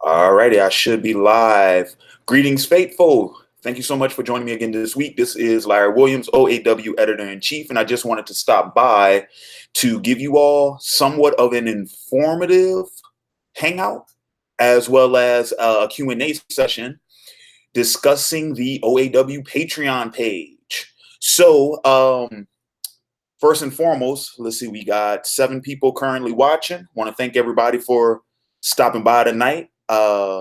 Alrighty, I should be live. Greetings, faithful. Thank you so much for joining me again this week. This is Larry Williams, OAW Editor-in-Chief, and I just wanted to stop by to give you all somewhat of an informative hangout as well as a Q&A session discussing the OAW Patreon page. So, first and foremost, let's see, we got 7 people currently watching. Want to thank everybody for stopping by tonight,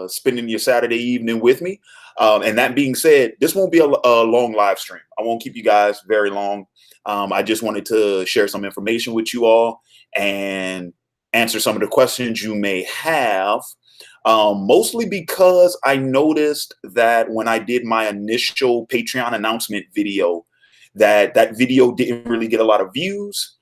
spending your Saturday evening with me. And that being said, this won't be a long live stream. I won't keep you guys very long. I just wanted to share some information with you all and answer some of the questions you may have. Mostly because I noticed that when I did my initial Patreon announcement video, that video didn't really get a lot of views,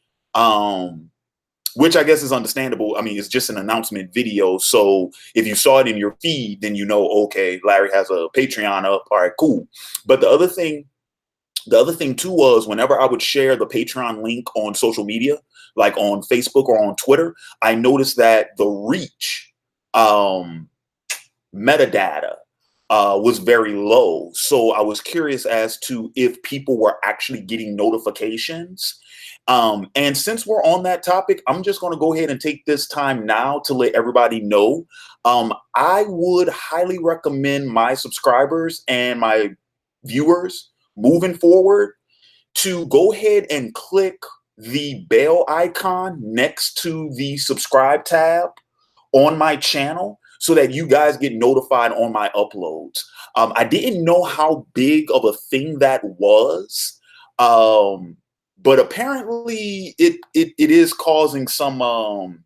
which I guess is understandable. I mean, it's just an announcement video. So if you saw it in your feed, then you know, okay, Larry has a Patreon up. All right, cool. But the other thing too was whenever I would share the Patreon link on social media, like on Facebook or on Twitter, I noticed that the reach, metadata, was very low. So I was curious as to if people were actually getting notifications. And since we're on that topic, I'm just going to go ahead and take this time now to let everybody know. I would highly recommend my subscribers and my viewers moving forward to go ahead and click the bell icon next to the subscribe tab on my channel so that you guys get notified on my uploads. I didn't know how big of a thing that was, but apparently it is causing some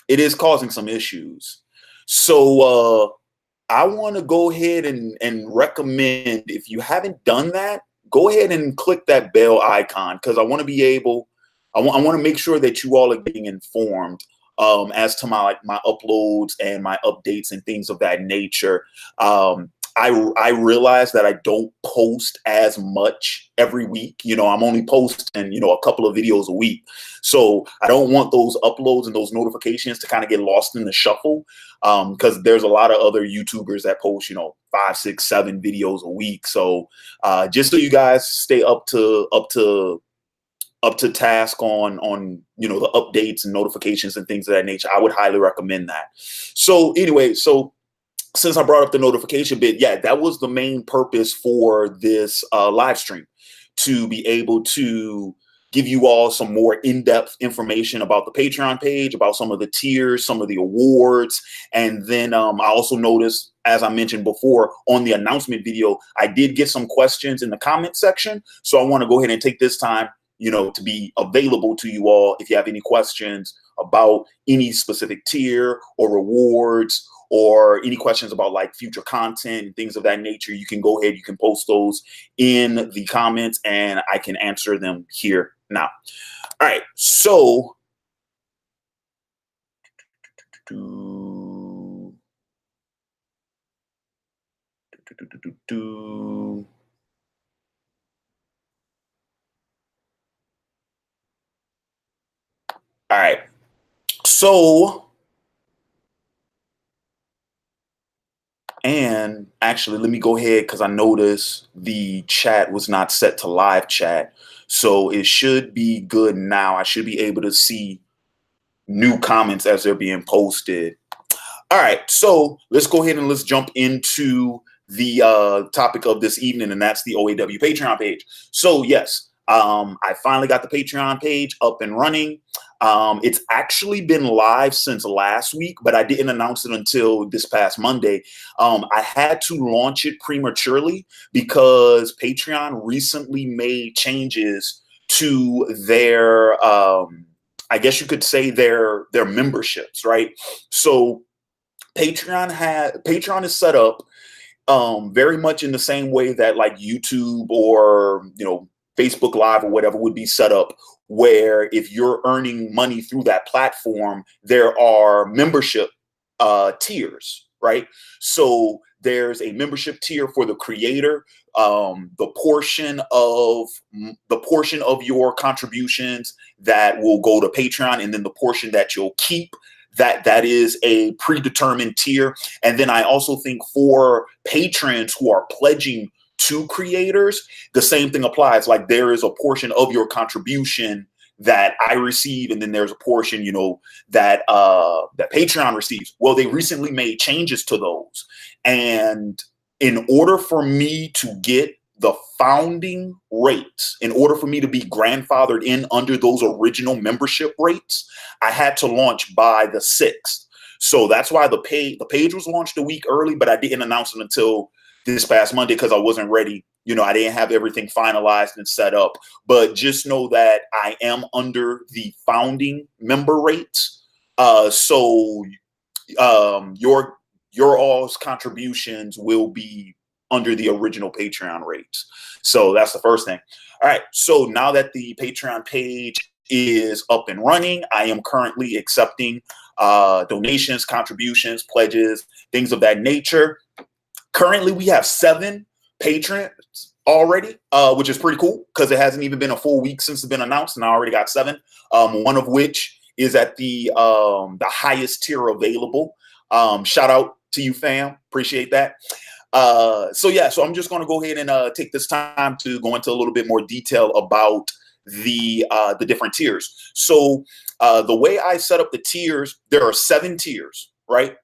issues. So I want to go ahead and recommend, if you haven't done that, go ahead and click that bell icon, because I want to make sure that you all are getting informed as to my uploads and my updates and things of that nature. I realize that I don't post as much every week. You know, I'm only posting, a couple of videos a week. So I don't want those uploads and those notifications to kind of get lost in the shuffle, because there's a lot of other YouTubers that post, 5, 6, 7 videos a week. So just so you guys stay up to task on the updates and notifications and things of that nature, I would highly recommend that. So anyway, since I brought up the notification bit, yeah, that was the main purpose for this live stream, to be able to give you all some more in-depth information about the Patreon page, about some of the tiers, some of the awards. And then I also noticed, as I mentioned before, on the announcement video, I did get some questions in the comment section. So I want to go ahead and take this time, to be available to you all. If you have any questions about any specific tier or rewards, or any questions about like future content and things of that nature, you can go ahead, you can post those in the comments and I can answer them here now. All right, so all right, so, and actually, let me go ahead, because I noticed the chat was not set to live chat. So it should be good now. I should be able to see new comments as they're being posted. All right, so let's go ahead and let's jump into the topic of this evening, and that's the OAW Patreon page. So yes, I finally got the Patreon page up and running. It's actually been live since last week, but I didn't announce it until this past Monday. I had to launch it prematurely because Patreon recently made changes to their, I guess you could say their memberships, right? So Patreon is set up very much in the same way that like YouTube or Facebook Live or whatever would be set up, where if you're earning money through that platform, there are membership tiers, right? So there's a membership tier for the creator, the portion of your contributions that will go to Patreon, and then the portion that you'll keep that is a predetermined tier. And then I also think for patrons who are pledging to creators, the same thing applies. Like there is a portion of your contribution that I receive, and then there's a portion, you know, that that Patreon receives. Well, they recently made changes to those, and in order for me to get the founding rates, in order for me to be grandfathered in under those original membership rates, I had to launch by the 6th. So that's why the page was launched a week early, but I didn't announce it until this past Monday because I wasn't ready. You know, I didn't have everything finalized and set up. But just know that I am under the founding member rates. So your all's contributions will be under the original Patreon rates. So that's the first thing. All right. So now that the Patreon page is up and running, I am currently accepting donations, contributions, pledges, things of that nature. Currently, we have 7 patrons already, which is pretty cool because it hasn't even been a full week since it's been announced, and I already got 7. One of which is at the highest tier available. Shout out to you, fam. Appreciate that. So I'm just going to go ahead and take this time to go into a little bit more detail about the different tiers. So the way I set up the tiers, there are 7 tiers, right?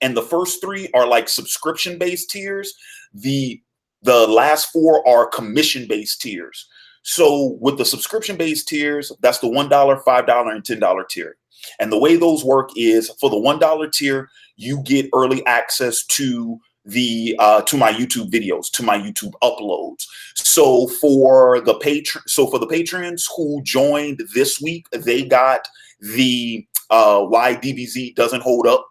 And the first 3 are like subscription-based tiers. The last 4 are commission-based tiers. So with the subscription-based tiers, that's the $1, $5, and $10 tier. And the way those work is for the $1 tier, you get early access to the to my YouTube videos, to my YouTube uploads. So for the patrons who joined this week, they got the why DBZ doesn't hold up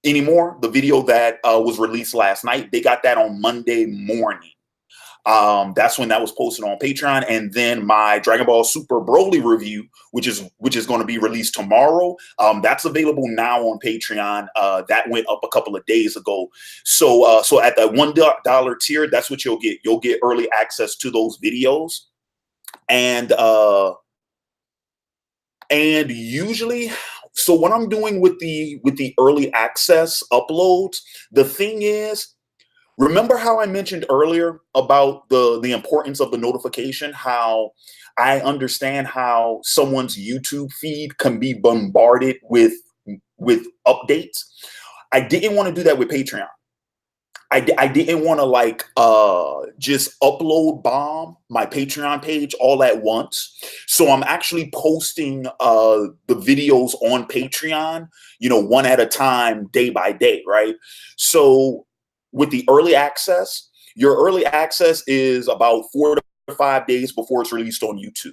anymore, the video that was released last night. They got that on Monday morning. That's when that was posted on Patreon. And then my Dragon Ball Super Broly review, which is going to be released tomorrow, that's available now on Patreon. That went up a couple of days ago. So at the $1 tier, that's what you'll get. You'll get early access to those videos. And usually, so what I'm doing with the early access uploads, the thing is, remember how I mentioned earlier about the importance of the notification, how I understand how someone's YouTube feed can be bombarded with updates. I didn't want to do that with Patreon. I didn't want to just upload bomb my Patreon page all at once. So I'm actually posting the videos on Patreon, you know, one at a time, day by day, right? So with the early access, your early access is about 4 to 5 days before it's released on YouTube.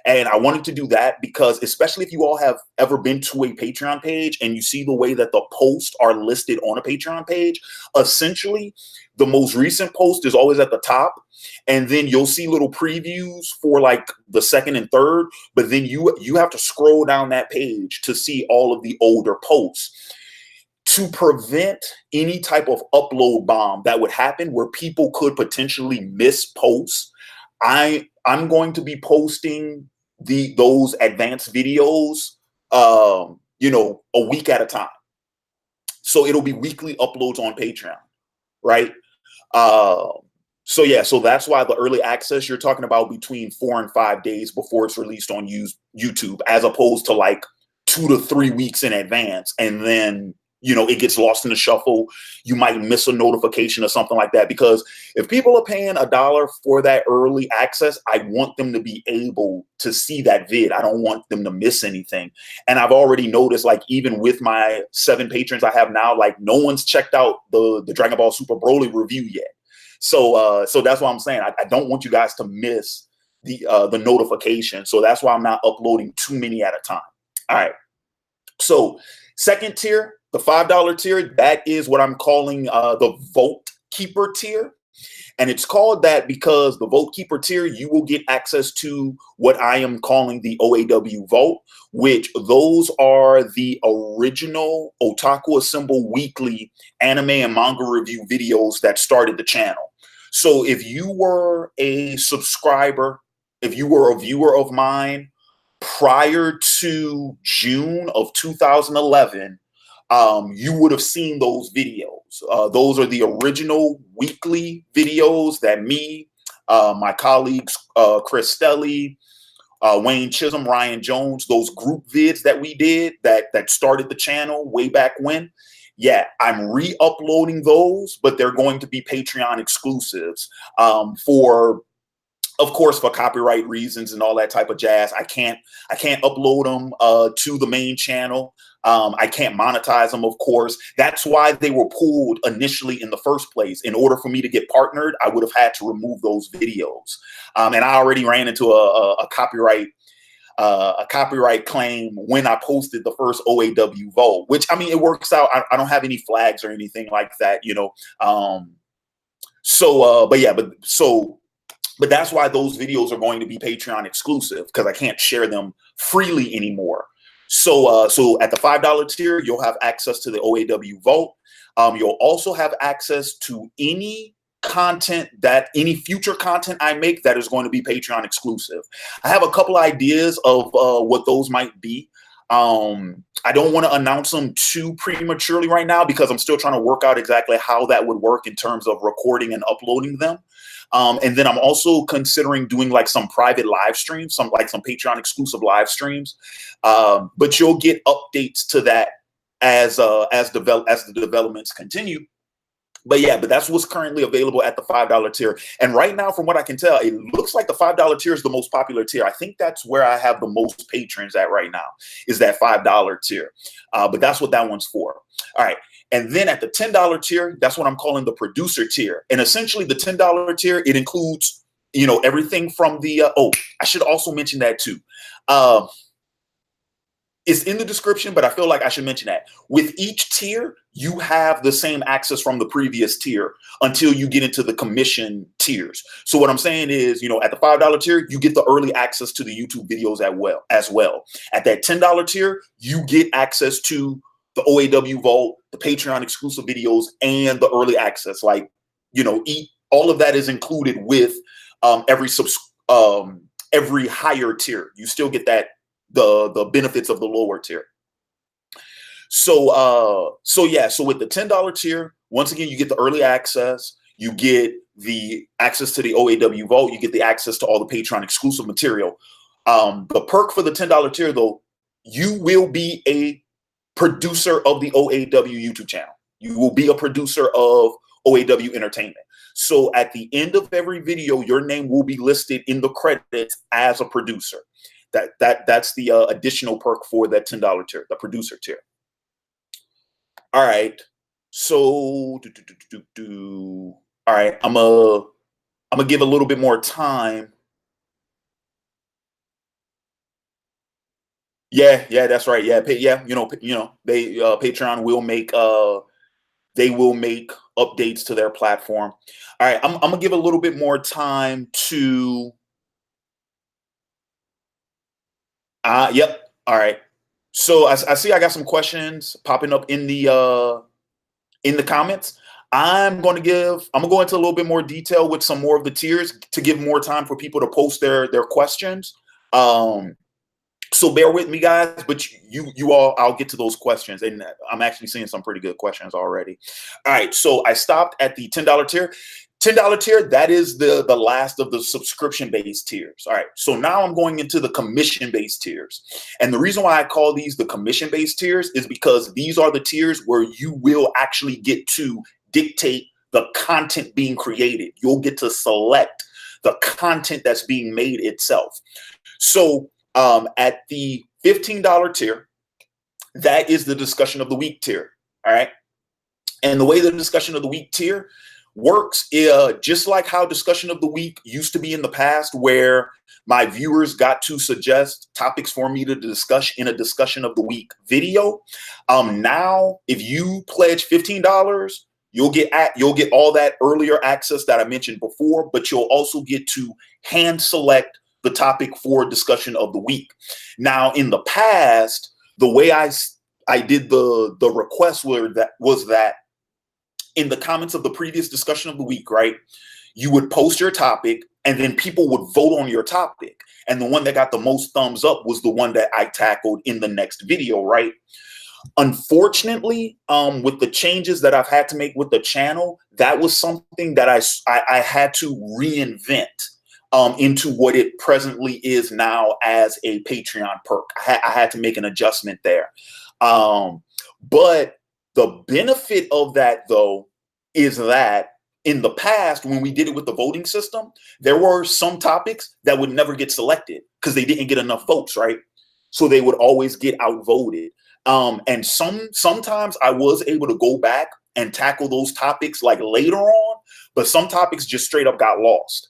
And I wanted to do that because, especially if you all have ever been to a Patreon page and you see the way that the posts are listed on a Patreon page, essentially the most recent post is always at the top. And then you'll see little previews for like the second and third, but then you have to scroll down that page to see all of the older posts. To prevent any type of upload bomb that would happen where people could potentially miss posts, I'm going to be posting those advanced videos, you know, a week at a time. So it'll be weekly uploads on Patreon, right? So that's why the early access you're talking about between 4 and 5 days before it's released on YouTube, as opposed to like 2 to 3 weeks in advance, and then, you know, it gets lost in the shuffle. You might miss a notification or something like that. Because if people are paying $1 for that early access, I want them to be able to see that vid. I don't want them to miss anything. And I've already noticed, like, even with my 7 patrons I have now, like, no one's checked out the Dragon Ball Super Broly review yet. So that's what I'm saying. I don't want you guys to miss the notification. So that's why I'm not uploading too many at a time. All right. So second tier, the $5 tier, that is what I'm calling the Vote Keeper tier. And it's called that because the Vote Keeper tier, you will get access to what I am calling the OAW Vote, which those are the original Otaku Assemble weekly anime and manga review videos that started the channel. So if you were a subscriber, if you were a viewer of mine prior to June of 2011, you would have seen those videos. Those are the original weekly videos that me, my colleagues, Chris Stelly, Wayne Chisholm, Ryan Jones, those group vids that we did that started the channel way back when. Yeah, I'm re-uploading those, but they're going to be Patreon exclusives for, of course, for copyright reasons and all that type of jazz. I can't upload them to the main channel. I can't monetize them, of course. That's why they were pulled initially in the first place. In order for me to get partnered, I would have had to remove those videos. And I already ran into a copyright claim when I posted the first OAW Vault, which, I mean, it works out. I don't have any flags or anything like that, you know. But that's why those videos are going to be Patreon exclusive, because I can't share them freely anymore. So at the $5 tier, you'll have access to the OAW Vault. You'll also have access to any future content I make that is going to be Patreon exclusive. I have a couple ideas of what those might be. I don't want to announce them too prematurely right now, because I'm still trying to work out exactly how that would work in terms of recording and uploading them. And then I'm also considering doing like some private live streams, some Patreon exclusive live streams. But you'll get updates to that as the developments continue. But yeah, but that's what's currently available at the $5 tier. And right now, from what I can tell, it looks like the $5 tier is the most popular tier. I think that's where I have the most patrons at right now, is that $5 tier. But that's what that one's for. All right. And then at the $10 tier, that's what I'm calling the producer tier. And essentially the $10 tier, it includes, you know, everything from the, I should also mention that too. It's in the description, but I feel like I should mention that. With each tier, you have the same access from the previous tier until you get into the commission tiers. So what I'm saying is, you know, at the $5 tier, you get the early access to the YouTube videos as well. At that $10 tier, you get access to the OAW Vault, the Patreon exclusive videos, and the early access. Like, you know, all of that is included with every higher tier. You still get that the benefits of the lower tier. So with the $10 tier, once again, you get the early access, you get the access to the OAW Vault, you get the access to all the Patreon exclusive material. The perk for the $10 tier, though, you will be a producer of the OAW YouTube channel. You will be a producer of OAW Entertainment. So at the end of every video, your name will be listed in the credits as a producer. That's the additional perk for that $10 tier, the producer tier. All right. So all right, I'm gonna give a little bit more time. Yeah, that's right. Yeah, you know, they Patreon will make updates to their platform. All right, I'm gonna give a little bit more time to. Yep. All right. So I see I got some questions popping up in the comments. I'm going to go into a little bit more detail with some more of the tiers to give more time for people to post their questions. So bear with me, guys, but you all, I'll get to those questions, and I'm actually seeing some pretty good questions already. All right, so I stopped at the $10 tier. $10 tier, that is the last of the subscription-based tiers. All right, so now I'm going into the commission-based tiers. And the reason why I call these the commission-based tiers is because these are the tiers where you will actually get to dictate the content being created. You'll get to select the content that's being made itself. So at the $15 tier, that is the discussion of the week tier. All right. And the way the discussion of the week tier works, just like how discussion of the week used to be in the past, where my viewers got to suggest topics for me to discuss in a discussion of the week video. Now, if you pledge $15, you'll get all that earlier access that I mentioned before, but you'll also get to hand select the topic for discussion of the week. Now, in the past, the way I did the request was that in the comments of the previous discussion of the week, right, you would post your topic and then people would vote on your topic. And the one that got the most thumbs up was the one that I tackled in the next video, right? Unfortunately, with the changes that I've had to make with the channel, that was something that I had to reinvent into what it presently is now as a Patreon perk. I had to make an adjustment there. But the benefit of that, though, is that in the past, when we did it with the voting system, there were some topics that would never get selected because they didn't get enough votes, right? So they would always get outvoted. And sometimes I was able to go back and tackle those topics like later on, but some topics just straight up got lost,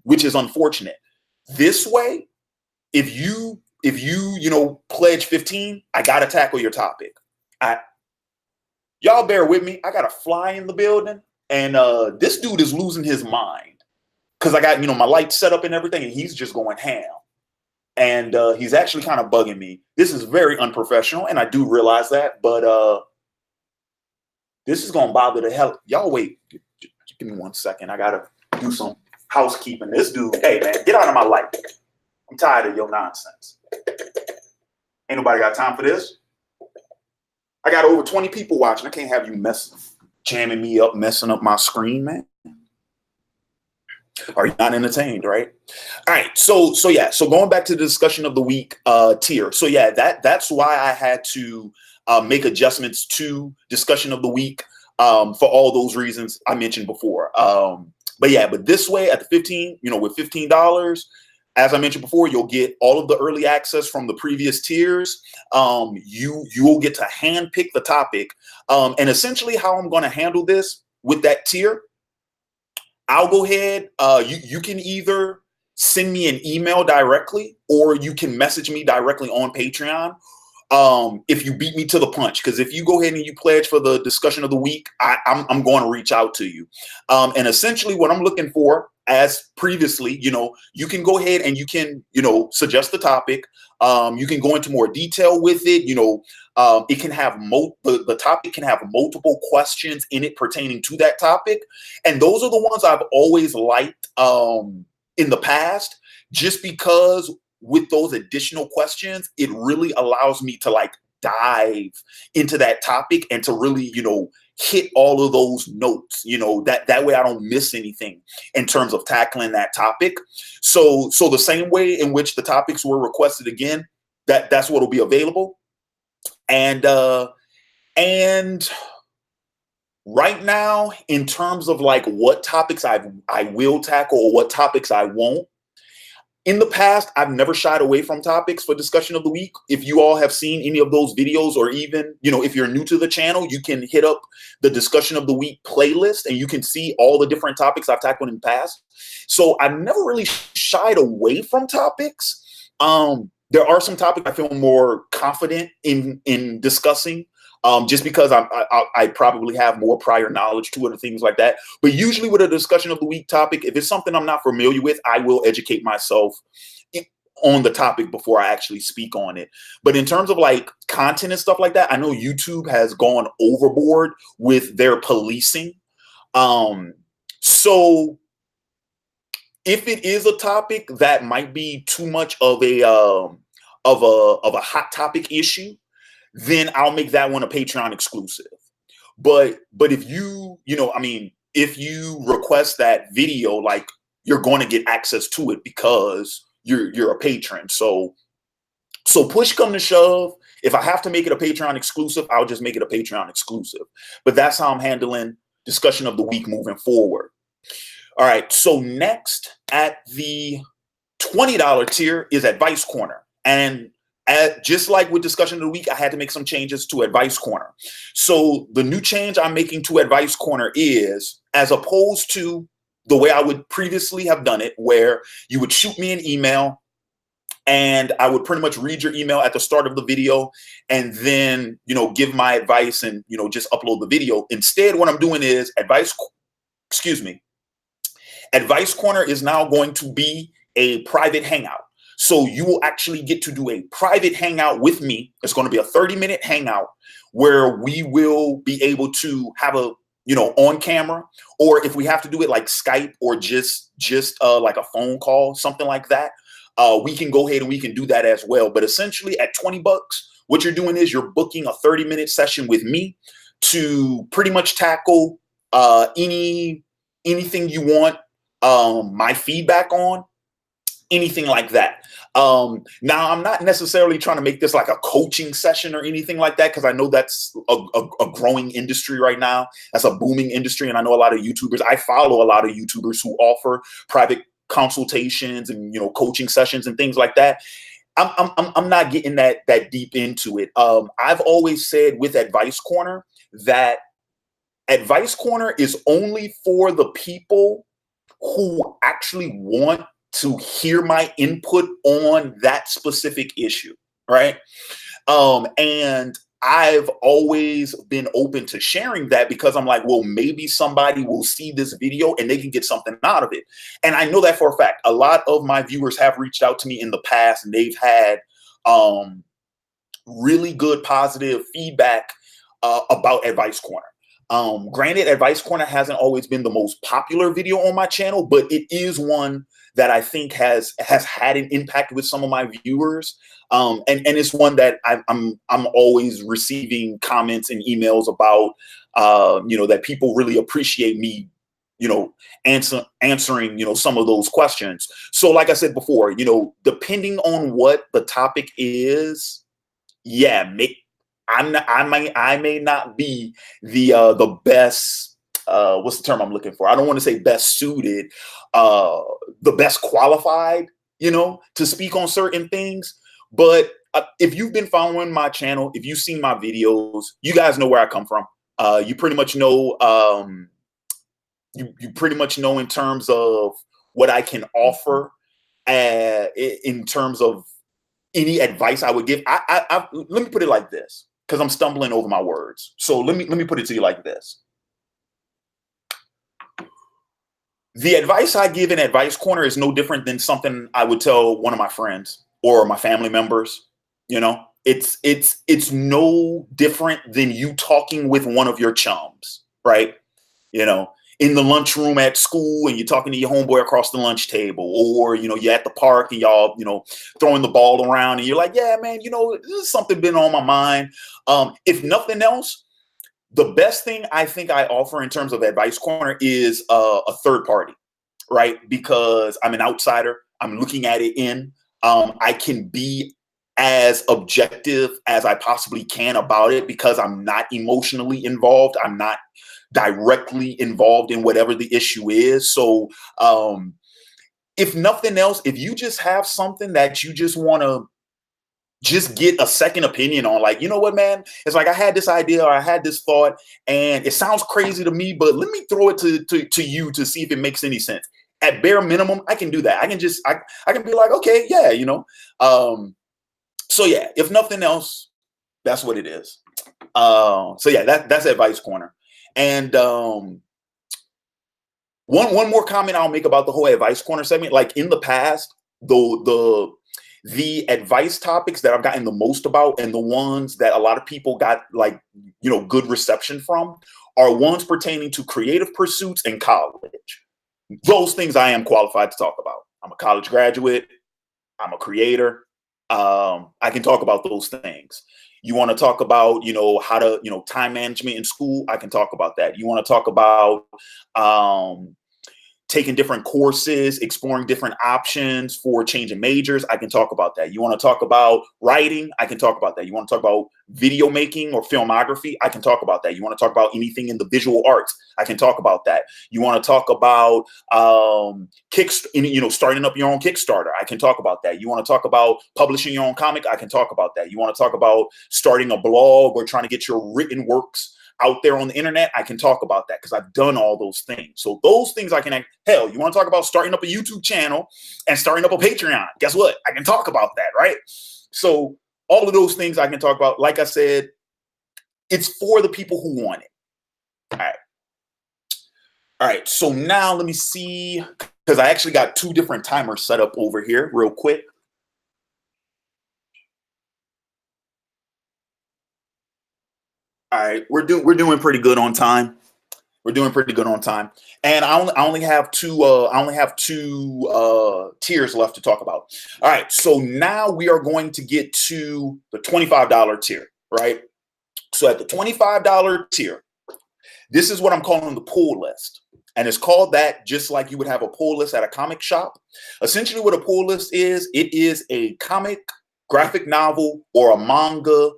which is unfortunate. This way, if you pledge 15, I gotta tackle your topic. Y'all bear with me. I got a fly in the building, and this dude is losing his mind because I got my lights set up and everything, and he's just going ham. And he's actually kind of bugging me. This is very unprofessional, and I do realize that, but this is going to bother the hell. Y'all wait. Give me 1 second. I got to do some housekeeping. This dude, hey, man, get out of my light. I'm tired of your nonsense. Ain't nobody got time for this. I got over 20 people watching. I can't have you jamming me up, messing up my screen, man. Are you not entertained, right? All right, so yeah, so going back to the discussion of the week tier. So yeah, that's why I had to make adjustments to discussion of the week for all those reasons I mentioned before. But this way at the 15, with $15, as I mentioned before, you'll get all of the early access from the previous tiers. You will get to handpick the topic, and essentially how I'm going to handle this with that tier. I'll go ahead. You can either send me an email directly, or you can message me directly on Patreon if you beat me to the punch. Because if you go ahead and you pledge for the discussion of the week, I'm going to reach out to you. And essentially what I'm looking for, as previously, you can go ahead and you can, suggest the topic. You can go into more detail with it. It can have the topic can have multiple questions in it pertaining to that topic. And those are the ones I've always liked in the past, just because with those additional questions, it really allows me to dive into that topic and to really, hit all of those notes, that way I don't miss anything in terms of tackling that topic. So the same way in which the topics were requested again, that's what will be available. And right now, in terms of what topics I will tackle or what topics I won't, in the past, I've never shied away from topics for discussion of the week. If you all have seen any of those videos, or even, if you're new to the channel, you can hit up the discussion of the week playlist and you can see all the different topics I've tackled in the past. So I've never really shied away from topics. There are some topics I feel more confident in discussing, just because I probably have more prior knowledge to it and things like that. But usually with a discussion of the week topic, if it's something I'm not familiar with, I will educate myself on the topic before I actually speak on it. But in terms of content and stuff like that, I know YouTube has gone overboard with their policing. So if it is a topic that might be too much of a hot topic issue, then I'll make that one a Patreon exclusive. But if if you request that video, you're going to get access to it because you're a patron. So push come to shove, if I have to make it a Patreon exclusive, I'll just make it a Patreon exclusive. But that's how I'm handling discussion of the week moving forward. All right. So next at the $20 tier is Advice Corner. And just like with discussion of the week, I had to make some changes to Advice Corner. So the new change I'm making to Advice Corner is, as opposed to the way I would previously have done it, where you would shoot me an email and I would pretty much read your email at the start of the video and then, give my advice and, just upload the video. Instead, what I'm doing is Advice Corner is now going to be a private hangout. So you will actually get to do a private hangout with me. It's going to be a 30-minute hangout where we will be able to have a, on camera, or if we have to do it like Skype or just like a phone call, something like that. we can go ahead and we can do that as well. But essentially at 20 bucks, what you're doing is you're booking a 30-minute session with me to pretty much tackle anything you want my feedback on, anything like that. Now, I'm not necessarily trying to make this like a coaching session or anything like that, because I know that's a growing industry right now. That's a booming industry. And I know a lot of YouTubers, I follow a lot of YouTubers who offer private consultations and, you know, coaching sessions and things like that. I'm not getting that deep into it. I've always said with Advice Corner that Advice Corner is only for the people who actually want to hear my input on that specific issue, right? And I've always been open to sharing that, because I'm like, well, maybe somebody will see this video and they can get something out of it. And I know that for a fact. A lot of my viewers have reached out to me in the past, and they've had really good positive feedback about Advice Corner. Granted, Advice Corner hasn't always been the most popular video on my channel, but it is one that I think has had an impact with some of my viewers. And it's one that I'm always receiving comments and emails about, you know, that people really appreciate me, you know, answering, you know, some of those questions. So like I said before, you know, depending on what the topic is, yeah, I may not be the best, what's the term I'm looking for? I don't want to say best suited, the best qualified, you know, to speak on certain things. But if you've been following my channel, if you've seen my videos, you guys know where I come from. You pretty much know, you pretty much know in terms of what I can offer, in terms of any advice I would give. Let me put it like this, because I'm stumbling over my words. So let me put it to you like this. The advice I give in Advice Corner is no different than something I would tell one of my friends or my family members. You know, it's no different than you talking with one of your chums, right? You know, in the lunchroom at school, and you're talking to your homeboy across the lunch table, or, you know, you're at the park and y'all, you know, throwing the ball around, and you're like, yeah, man, you know, this is something been on my mind. If nothing else, the best thing I think I offer in terms of Advice Corner is a third party, right? Because I'm an outsider. I'm looking at it in. I can be as objective as I possibly can about it, because I'm not emotionally involved. I'm not directly involved in whatever the issue is. So if nothing else, if you just have something that you just want to just get a second opinion on, like, you know what, man, it's like I had this idea or I had this thought and it sounds crazy to me, but let me throw it to you to see if it makes any sense. At bare minimum, I can do that. I can just, I can be like, okay, yeah, you know. So yeah, if nothing else, that's what it is. So yeah, that's Advice Corner. And one more comment I'll make about the whole Advice Corner segment. Like in the past, the advice topics that I've gotten the most about, and the ones that a lot of people got, like, you know, good reception from, are ones pertaining to creative pursuits and college. Those things I am qualified to talk about. I'm a college graduate. I'm a creator. I can talk about those things. You want to talk about, you know, how to, you know, time management in school, I can talk about that. You want to talk about taking different courses, exploring different options for changing majors, I can talk about that. You want to talk about writing, I can talk about that. You want to talk about video making or filmography, I can talk about that. You want to talk about anything in the visual arts, I can talk about that. You want to talk about you know, starting up your own Kickstarter, I can talk about that. You want to talk about publishing your own comic, I can talk about that. You want to talk about starting a blog or trying to get your written works out there on the internet, I can talk about that, because I've done all those things. So those things I can, hell, you want to talk about starting up a YouTube channel and starting up a Patreon, guess what? I can talk about that, right? So all of those things I can talk about. Like I said, it's for the people who want it. All right. All right. So now let me see, because I actually got two different timers set up over here real quick. All right, we're doing pretty good on time. We're doing pretty good on time, and I only have two tiers left to talk about. All right, so now we are going to get to the $25 tier, right? So at the $25 tier, this is what I'm calling the pull list. And it's called that just like you would have a pull list at a comic shop. Essentially, what a pull list is, it is a comic, graphic novel, or a manga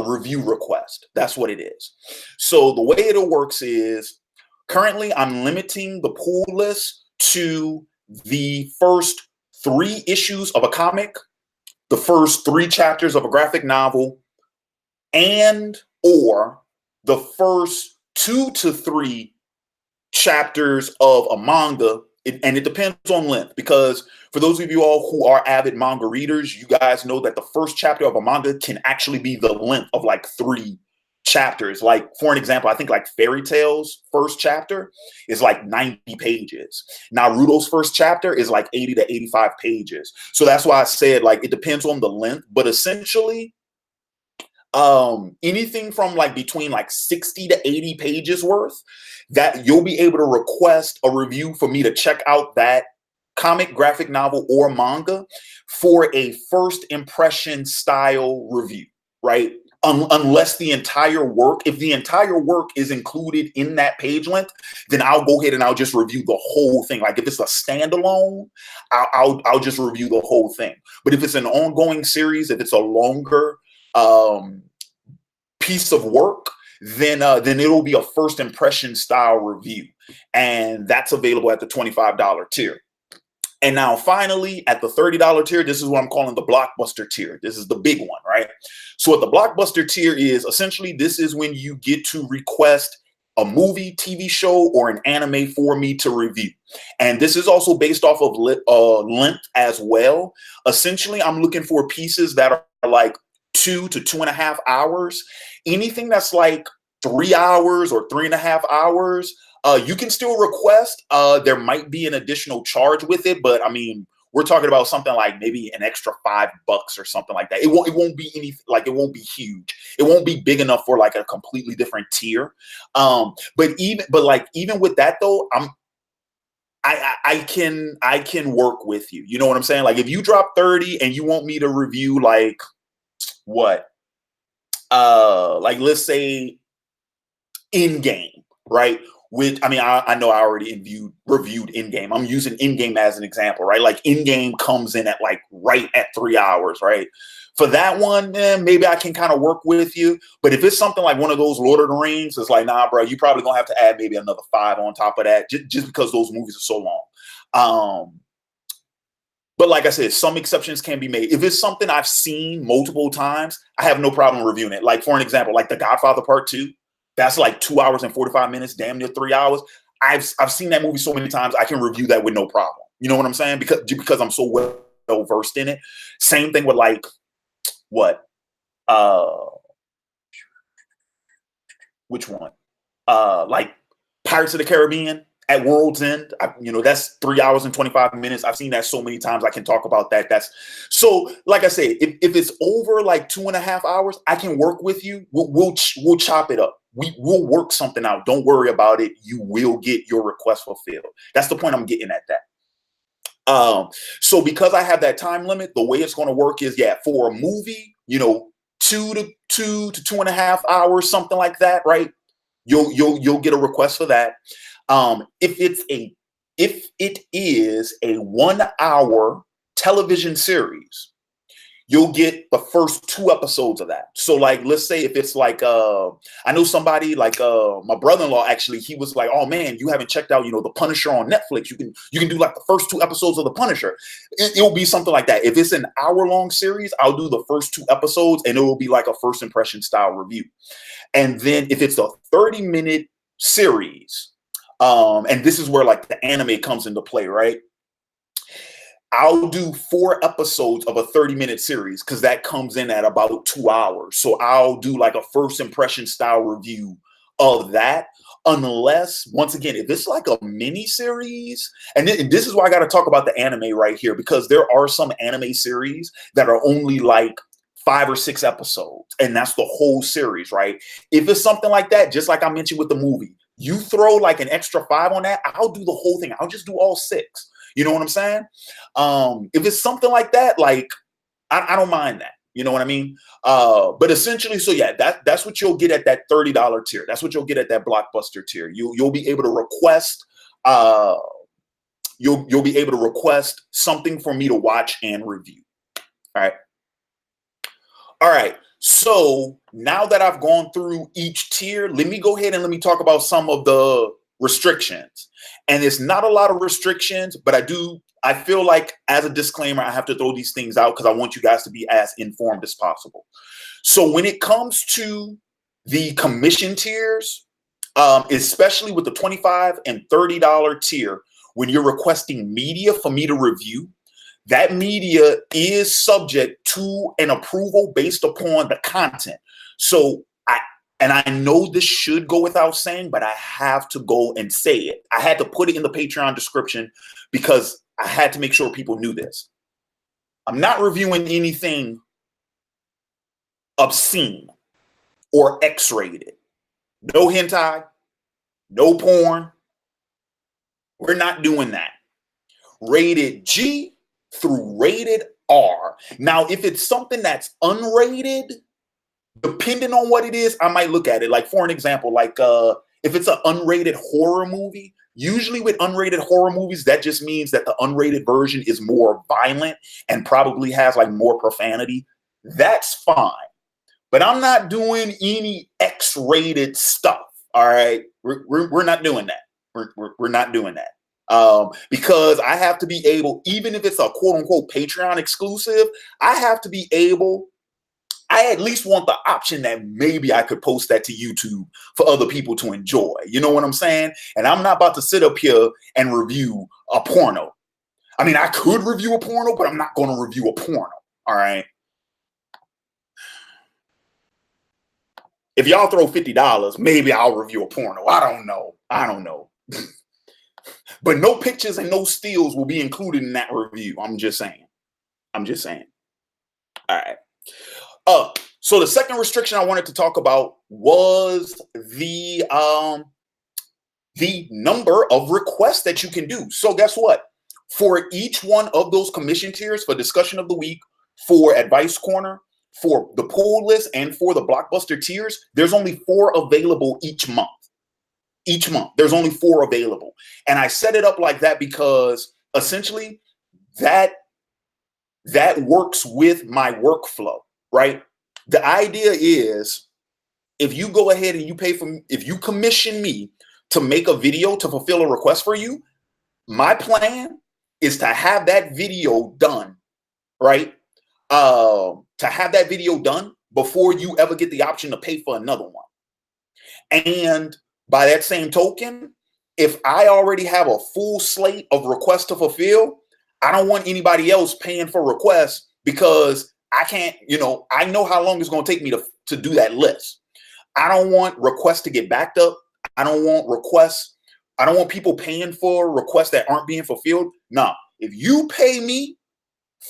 review request. That's what it is. So the way it works is currently I'm limiting the pull list to the first 3 issues of a comic, the first 3 chapters of a graphic novel, and or the first 2 to 3 chapters of a manga. And it depends on length, because for those of you all who are avid manga readers, you guys know that the first chapter of a manga can actually be the length of like 3 chapters. Like, for an example, I think like Fairy Tail's first chapter is like 90 pages. Naruto's first chapter is like 80 to 85 pages. So that's why I said like it depends on the length, but essentially anything from like between like 60 to 80 pages worth, that you'll be able to request a review for me to check out that comic, graphic novel, or manga for a first impression style review, right? Unless the entire work, if the entire work is included in that page length, then I'll go ahead and I'll just review the whole thing. Like if it's a standalone, I'll just review the whole thing. But if it's an ongoing series, if it's a longer piece of work, then it'll be a first impression style review, and that's available at the $25 tier. And now finally at the $30 tier, this is what I'm calling the blockbuster tier. This is the big one, right? So what the blockbuster tier is, essentially this is when you get to request a movie, TV show, or an anime for me to review. And this is also based off of length as well. Essentially, I'm looking for pieces that are like 2 to 2.5 hours. Anything that's like 3 hours or 3.5 hours, you can still request. There might be an additional charge with it, but I mean, we're talking about something like maybe an extra $5 or something like that. It won't be any, like, it won't be huge. It won't be big enough for like a completely different tier. But even with that though, I can work with you. You know what I'm saying? Like if you drop 30 and you want me to review like what? Like let's say In-Game, right? Which, I mean, I know I already reviewed In-Game. I'm using In-Game as an example, right? Like In-Game comes in at like right at 3 hours, right? For that one, maybe I can kind of work with you. But if it's something like one of those Lord of the Rings, it's like, nah, bro, you probably gonna have to add maybe another 5 on top of that, just because those movies are so long. But like I said, some exceptions can be made. If it's something I've seen multiple times, I have no problem reviewing it. Like for an example, like The Godfather Part 2. That's like 2 hours and 45 minutes, damn near 3 hours. I've seen that movie so many times, I can review that with no problem. You know what I'm saying? Because I'm so well versed in it. Same thing with like what? Which one? Like Pirates of the Caribbean at World's End. That's 3 hours and 25 minutes. I've seen that so many times. I can talk about that. That's so. Like I said, if it's over like 2.5 hours, I can work with you. We'll chop it up. We'll work something out. Don't worry about it. You will get your request fulfilled. That's the point I'm getting at that. So because I have that time limit, the way it's going to work is, yeah, for a movie, 2 to 2.5 hours, something like that, right? You'll get a request for that. If it is a 1 hour television series, you'll get the first 2 episodes of that. So like, let's say if it's like, I know somebody like my brother-in-law, actually, he was like, oh man, you haven't checked out, The Punisher on Netflix. You can do like the first 2 episodes of The Punisher. It'll be something like that. If it's an hour-long series, I'll do the first 2 episodes and it will be like a first impression style review. And then if it's a 30-minute series, and this is where like the anime comes into play, right? I'll do 4 episodes of a 30-minute series because that comes in at about 2 hours. So I'll do like a first impression style review of that. Unless, once again, if it's like a mini series, and this is why I got to talk about the anime right here, because there are some anime series that are only like 5 or 6 episodes, and that's the whole series, right? If it's something like that, just like I mentioned with the movie, You throw like an extra 5 on that, I'll do the whole thing. I'll just do all 6. You know what I'm saying? If it's something like that, like I don't mind that. You know what I mean? But essentially, so yeah, that's what you'll get at that $30 tier. That's what you'll get at that Blockbuster tier. You'll be able to request you'll be able to request something for me to watch and review. All right. All right. So now that I've gone through each tier, let me go ahead and let me talk about some of the restrictions. And it's not a lot of restrictions, but I feel like as a disclaimer, I have to throw these things out because I want you guys to be as informed as possible. So when it comes to the commission tiers, especially with the $25 and $30 tier, when you're requesting media for me to review, that media is subject to an approval based upon the content. So I know this should go without saying, but I have to go and say it. I had to put it in the Patreon description because I had to make sure people knew this. I'm not reviewing anything obscene or X-rated. No hentai, no porn. We're not doing that. Rated G through rated R. Now, if it's something that's unrated, depending on what it is, I might look at it. Like, for an example, like if it's an unrated horror movie, usually with unrated horror movies, that just means that the unrated version is more violent and probably has like more profanity. That's fine. But I'm not doing any X-rated stuff. All right. We're not doing that. We're not doing that. Because I have to be able, even if it's a quote unquote Patreon exclusive, I have to be able, I at least want the option that maybe I could post that to YouTube for other people to enjoy. You know what I'm saying? And I'm not about to sit up here and review a porno. I mean, I could review a porno, but I'm not going to review a porno. All right. If y'all throw $50, maybe I'll review a porno. I don't know. But no pictures and no stills will be included in that review. I'm just saying. All right. So the second restriction I wanted to talk about was the number of requests that you can do. So guess what? For each one of those commission tiers, for discussion of the week, for advice corner, for the pool list, and for the Blockbuster tiers, there's only 4 available each month. Each month, there's only 4 available. And I set it up like that because essentially that works with my workflow, right? The idea is if you go ahead and if you commission me to make a video to fulfill a request for you, my plan is to have that video done, right? To have that video done before you ever get the option to pay for another one. And by that same token, if I already have a full slate of requests to fulfill, I don't want anybody else paying for requests because I can't, I know how long it's going to take me to do that list. I don't want requests to get backed up. I don't want people paying for requests that aren't being fulfilled. No, if you pay me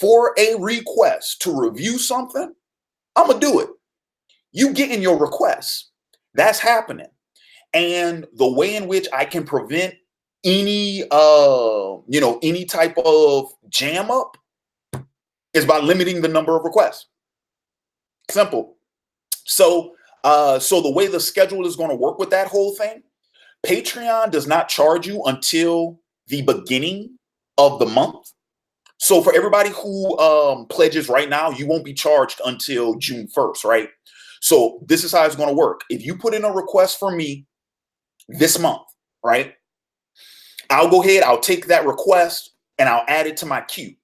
for a request to review something, I'm going to do it. You getting your requests. That's happening. And the way in which I can prevent any type of jam up is by limiting the number of requests. Simple. So the way the schedule is going to work with that whole thing, Patreon does not charge you until the beginning of the month. So for everybody who pledges right now, you won't be charged until June 1st, right? So this is how it's going to work. If you put in a request for me this month, right? I'll go ahead, I'll take that request and I'll add it to my queue.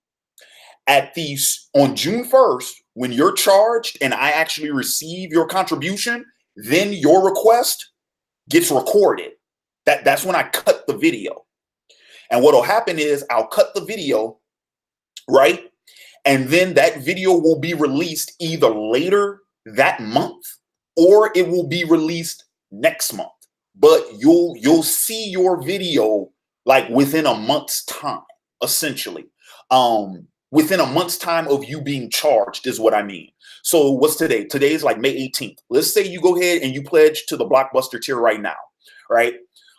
On June 1st, when you're charged and I actually receive your contribution, then your request gets recorded. That's when I cut the video. And what'll happen is I'll cut the video, right? And then that video will be released either later that month or it will be released next month. But you'll see your video like within a month's time, essentially. Within a month's time of you being charged is what I mean. So what's today? Today is like May 18th. Let's say you go ahead and you pledge to the Blockbuster tier right now, right?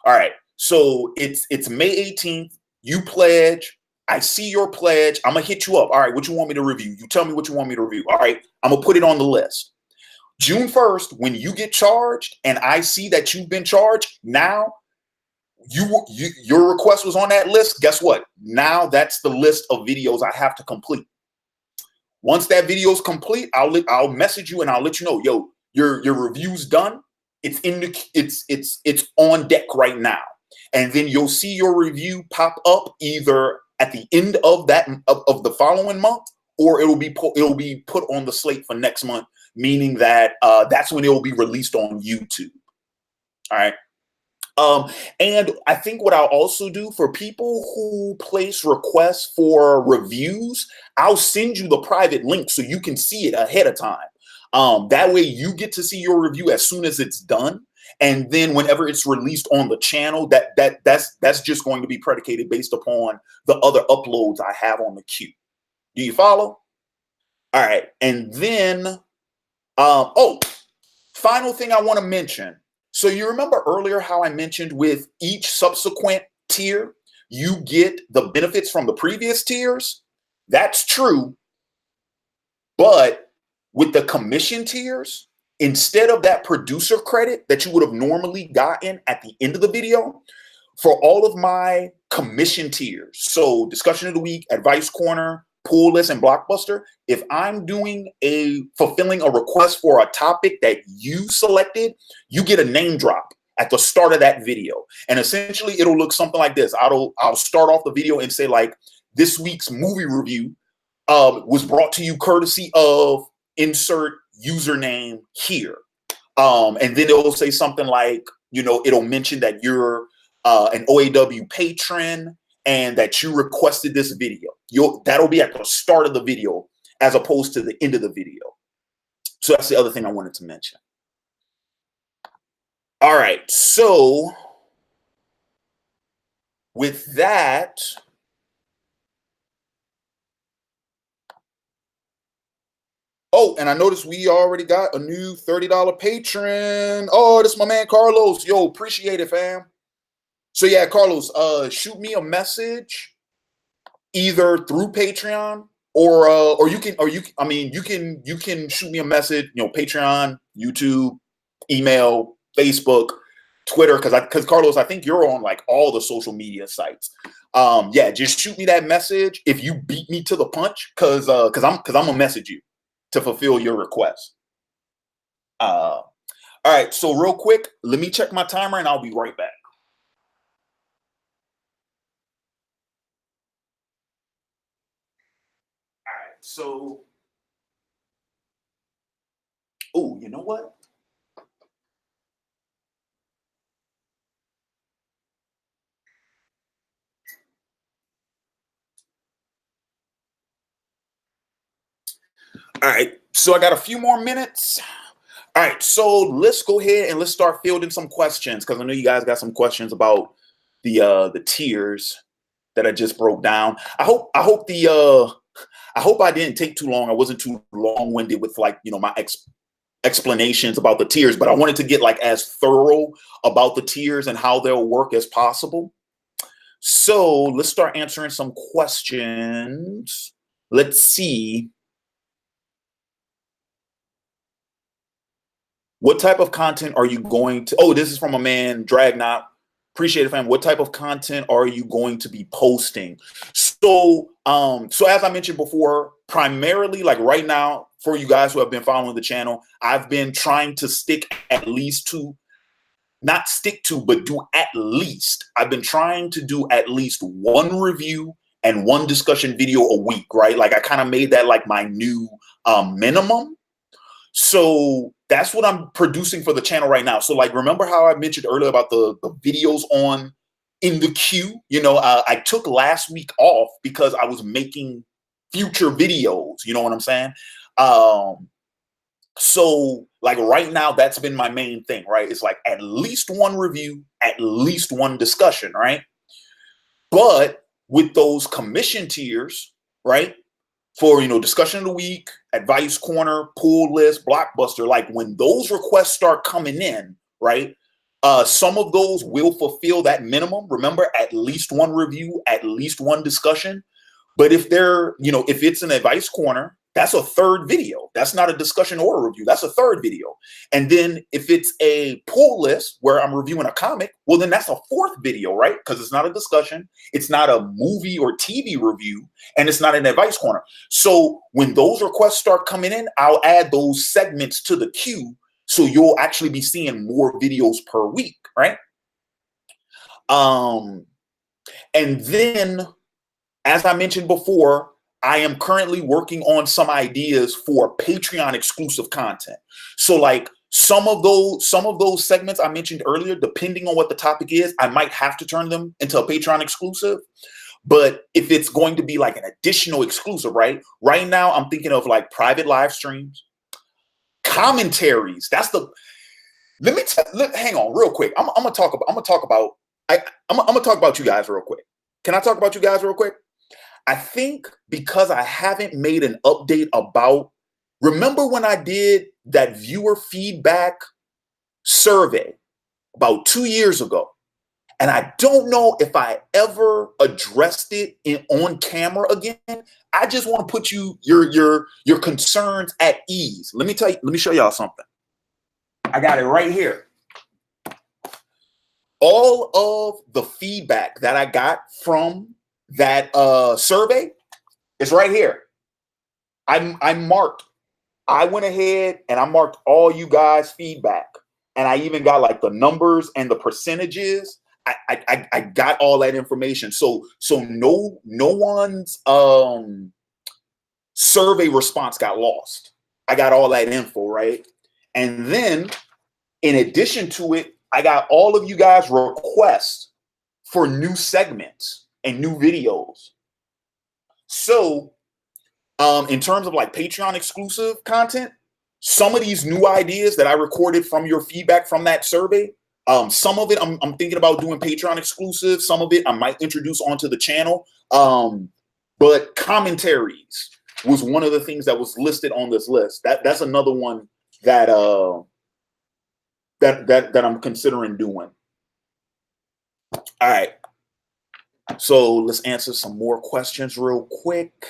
All right. So it's May 18th. You pledge. I see your pledge. I'm gonna hit you up. All right, what you want me to review? You tell me what you want me to review. All right, I'm gonna put it on the list. June 1st, when you get charged and I see that you've been charged, now your request was on that list. Guess what? Now that's the list of videos I have to complete. Once that video is complete, I'll message you and I'll let you know, yo, your review's done. It's in the it's on deck right now. And then you'll see your review pop up either at the end of that of the following month, or it'll be put on the slate for next month, meaning that that's when it will be released on YouTube. All right. And I think what I'll also do for people who place requests for reviews, I'll send you the private link so you can see it ahead of time. That way you get to see your review as soon as it's done. And then whenever it's released on the channel, that's just going to be predicated based upon the other uploads I have on the queue. Do you follow? All right. And then, final thing I want to mention. So you remember earlier how I mentioned with each subsequent tier, you get the benefits from the previous tiers? That's true. But with the commission tiers, instead of that producer credit that you would have normally gotten at the end of the video, for all of my commission tiers, so discussion of the week, advice corner, pool list, and blockbuster, if I'm fulfilling a request for a topic that you selected, you get a name drop at the start of that video. And essentially it'll look something like this. I'll start off the video and say, like, this week's movie review was brought to you courtesy of insert username here. And then it'll say something like, it'll mention that you're an OAW patron and that you requested this video. That'll be at the start of the video as opposed to the end of the video. So that's the other thing I wanted to mention. All right, so with that, oh, and I noticed we already got a new $30 patron. Oh, this is my man Carlos. Yo, appreciate it, fam. So yeah, Carlos, shoot me a message either through Patreon or you can shoot me a message, Patreon, YouTube, email, Facebook, Twitter, because Carlos, I think you're on like all the social media sites. Yeah, just shoot me that message if you beat me to the punch, because I'm gonna message you to fulfill your request. All right, so real quick, let me check my timer and I'll be right back. All right, so, oh, you know what? All right, so I got a few more minutes. All right, so let's go ahead and let's start fielding some questions, because I know you guys got some questions about the tiers that I just broke down. I hope I didn't take too long. I wasn't too long-winded with my explanations about the tiers, but I wanted to get like as thorough about the tiers and how they'll work as possible. So let's start answering some questions. Let's see. What type of content are you going to, oh, this is from a man, Dragnot. Appreciate it, fam. What type of content are you going to be posting? So as I mentioned before, primarily, like right now, for you guys who have been following the channel, I've been trying to stick at least to, not stick to, but do at least, I've been trying to do at least one review and one discussion video a week, right? Like I kind of made that like my new minimum. So that's what I'm producing for the channel right now. So like, remember how I mentioned earlier about the videos in the queue? I took last week off because I was making future videos. You know what I'm saying? So like right now, that's been my main thing, right? It's like at least one review, at least one discussion, right? But with those commission tiers, right? For, discussion of the week, advice corner, pool list, blockbuster, like when those requests start coming in, right? Some of those will fulfill that minimum. Remember, at least one review, at least one discussion. But if they're, if it's an advice corner, that's a third video. That's not a discussion or a review. That's a third video. And then if it's a pull list where I'm reviewing a comic, well, then that's a fourth video, right? Because it's not a discussion. It's not a movie or TV review, and it's not an advice corner. So when those requests start coming in, I'll add those segments to the queue. So you'll actually be seeing more videos per week, right? And then, as I mentioned before, I am currently working on some ideas for Patreon exclusive content. So like some of those segments I mentioned earlier, depending on what the topic is, I might have to turn them into a Patreon exclusive. But if it's going to be like an additional exclusive, right? Right now, I'm thinking of like private live streams, commentaries. Hang on real quick. I'm gonna talk about you guys real quick. Can I talk about you guys real quick? I think because I haven't made an update about, remember when I did that viewer feedback survey about 2 years ago, and I don't know if I ever addressed it on camera again. I just want to put your concerns at ease. Let me show y'all something. I got it right here. All of the feedback that I got from that survey is right here. I went ahead and I marked all you guys' feedback, and I even got like the numbers and the percentages. I got all that information. So no one's survey response got lost. I got all that info, right? And then in addition to it, I got all of you guys' requests for new segments and new videos. So in terms of like Patreon exclusive content, some of these new ideas that I recorded from your feedback from that survey, some of it I'm thinking about doing Patreon exclusive. Some of it I might introduce onto the channel. But commentaries was one of the things that was listed on this list. That's another one that that I'm considering doing. All right. So let's answer some more questions real quick.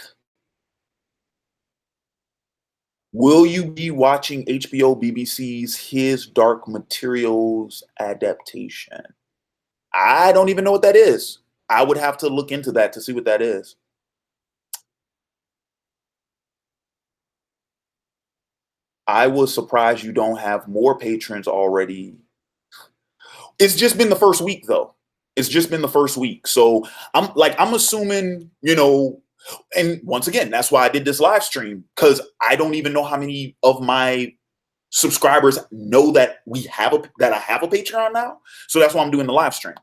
Will you be watching HBO BBC's His Dark Materials adaptation? I don't even know what that is. I would have to look into that to see what that is. I was surprised you don't have more patrons already. It's just been the first week, though. It's just been the first week. So I'm assuming, and once again, that's why I did this live stream, because I don't even know how many of my subscribers know that I have a Patreon now. So that's why I'm doing the live stream,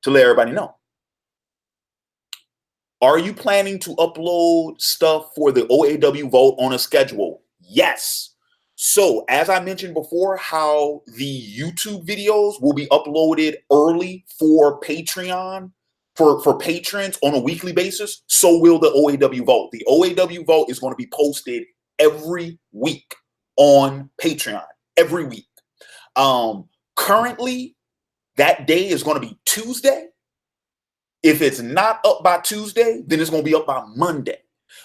to let everybody know. Are you planning to upload stuff for the OAW vote on a schedule? Yes. So as I mentioned before, how the YouTube videos will be uploaded early for Patreon, for patrons on a weekly basis, so will the OAW vote. The OAW vote is going to be posted every week on Patreon, every week. Currently, that day is going to be Tuesday. If it's not up by Tuesday, then it's going to be up by Monday.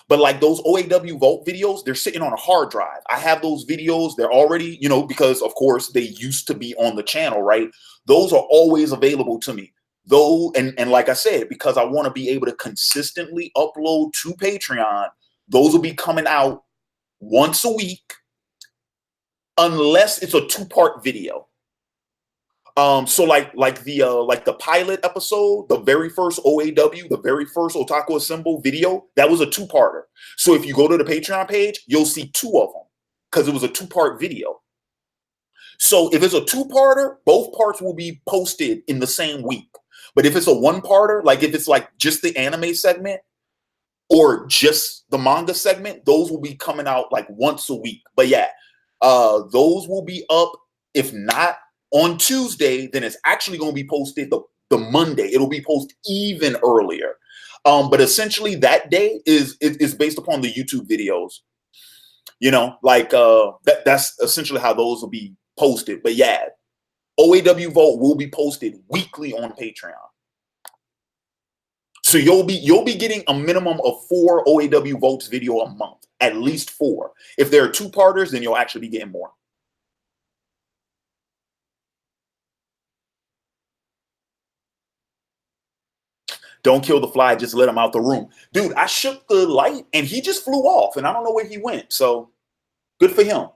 But like those OAW vote videos, they're sitting on a hard drive. I have those videos. They're already, because of course they used to be on the channel, right? Those are always available to me. Though, and like I said, because I want to be able to consistently upload to Patreon, those will be coming out once a week, unless it's a 2-part video. So like the pilot episode, the very first OAW, the very first Otaku Assemble video, that was a 2-parter. So if you go to the Patreon page, you'll see 2 of them because it was a 2-part video. So if it's a 2-parter, both parts will be posted in the same week. But if it's a 1-parter, like if it's like just the anime segment or just the manga segment, those will be coming out like once a week. But yeah, those will be up. If not on Tuesday, then it's actually going to be posted the Monday. It'll be posted even earlier. But essentially that day is based upon the YouTube videos. That's essentially how those will be posted. But yeah, OAW Vault will be posted weekly on Patreon. So you'll be getting a minimum of 4 OAW Vaults video a month, at least 4. If there are 2-parters, then you'll actually be getting more. Don't kill the fly, just let him out the room. Dude, I shook the light and he just flew off and I don't know where he went. So good for him.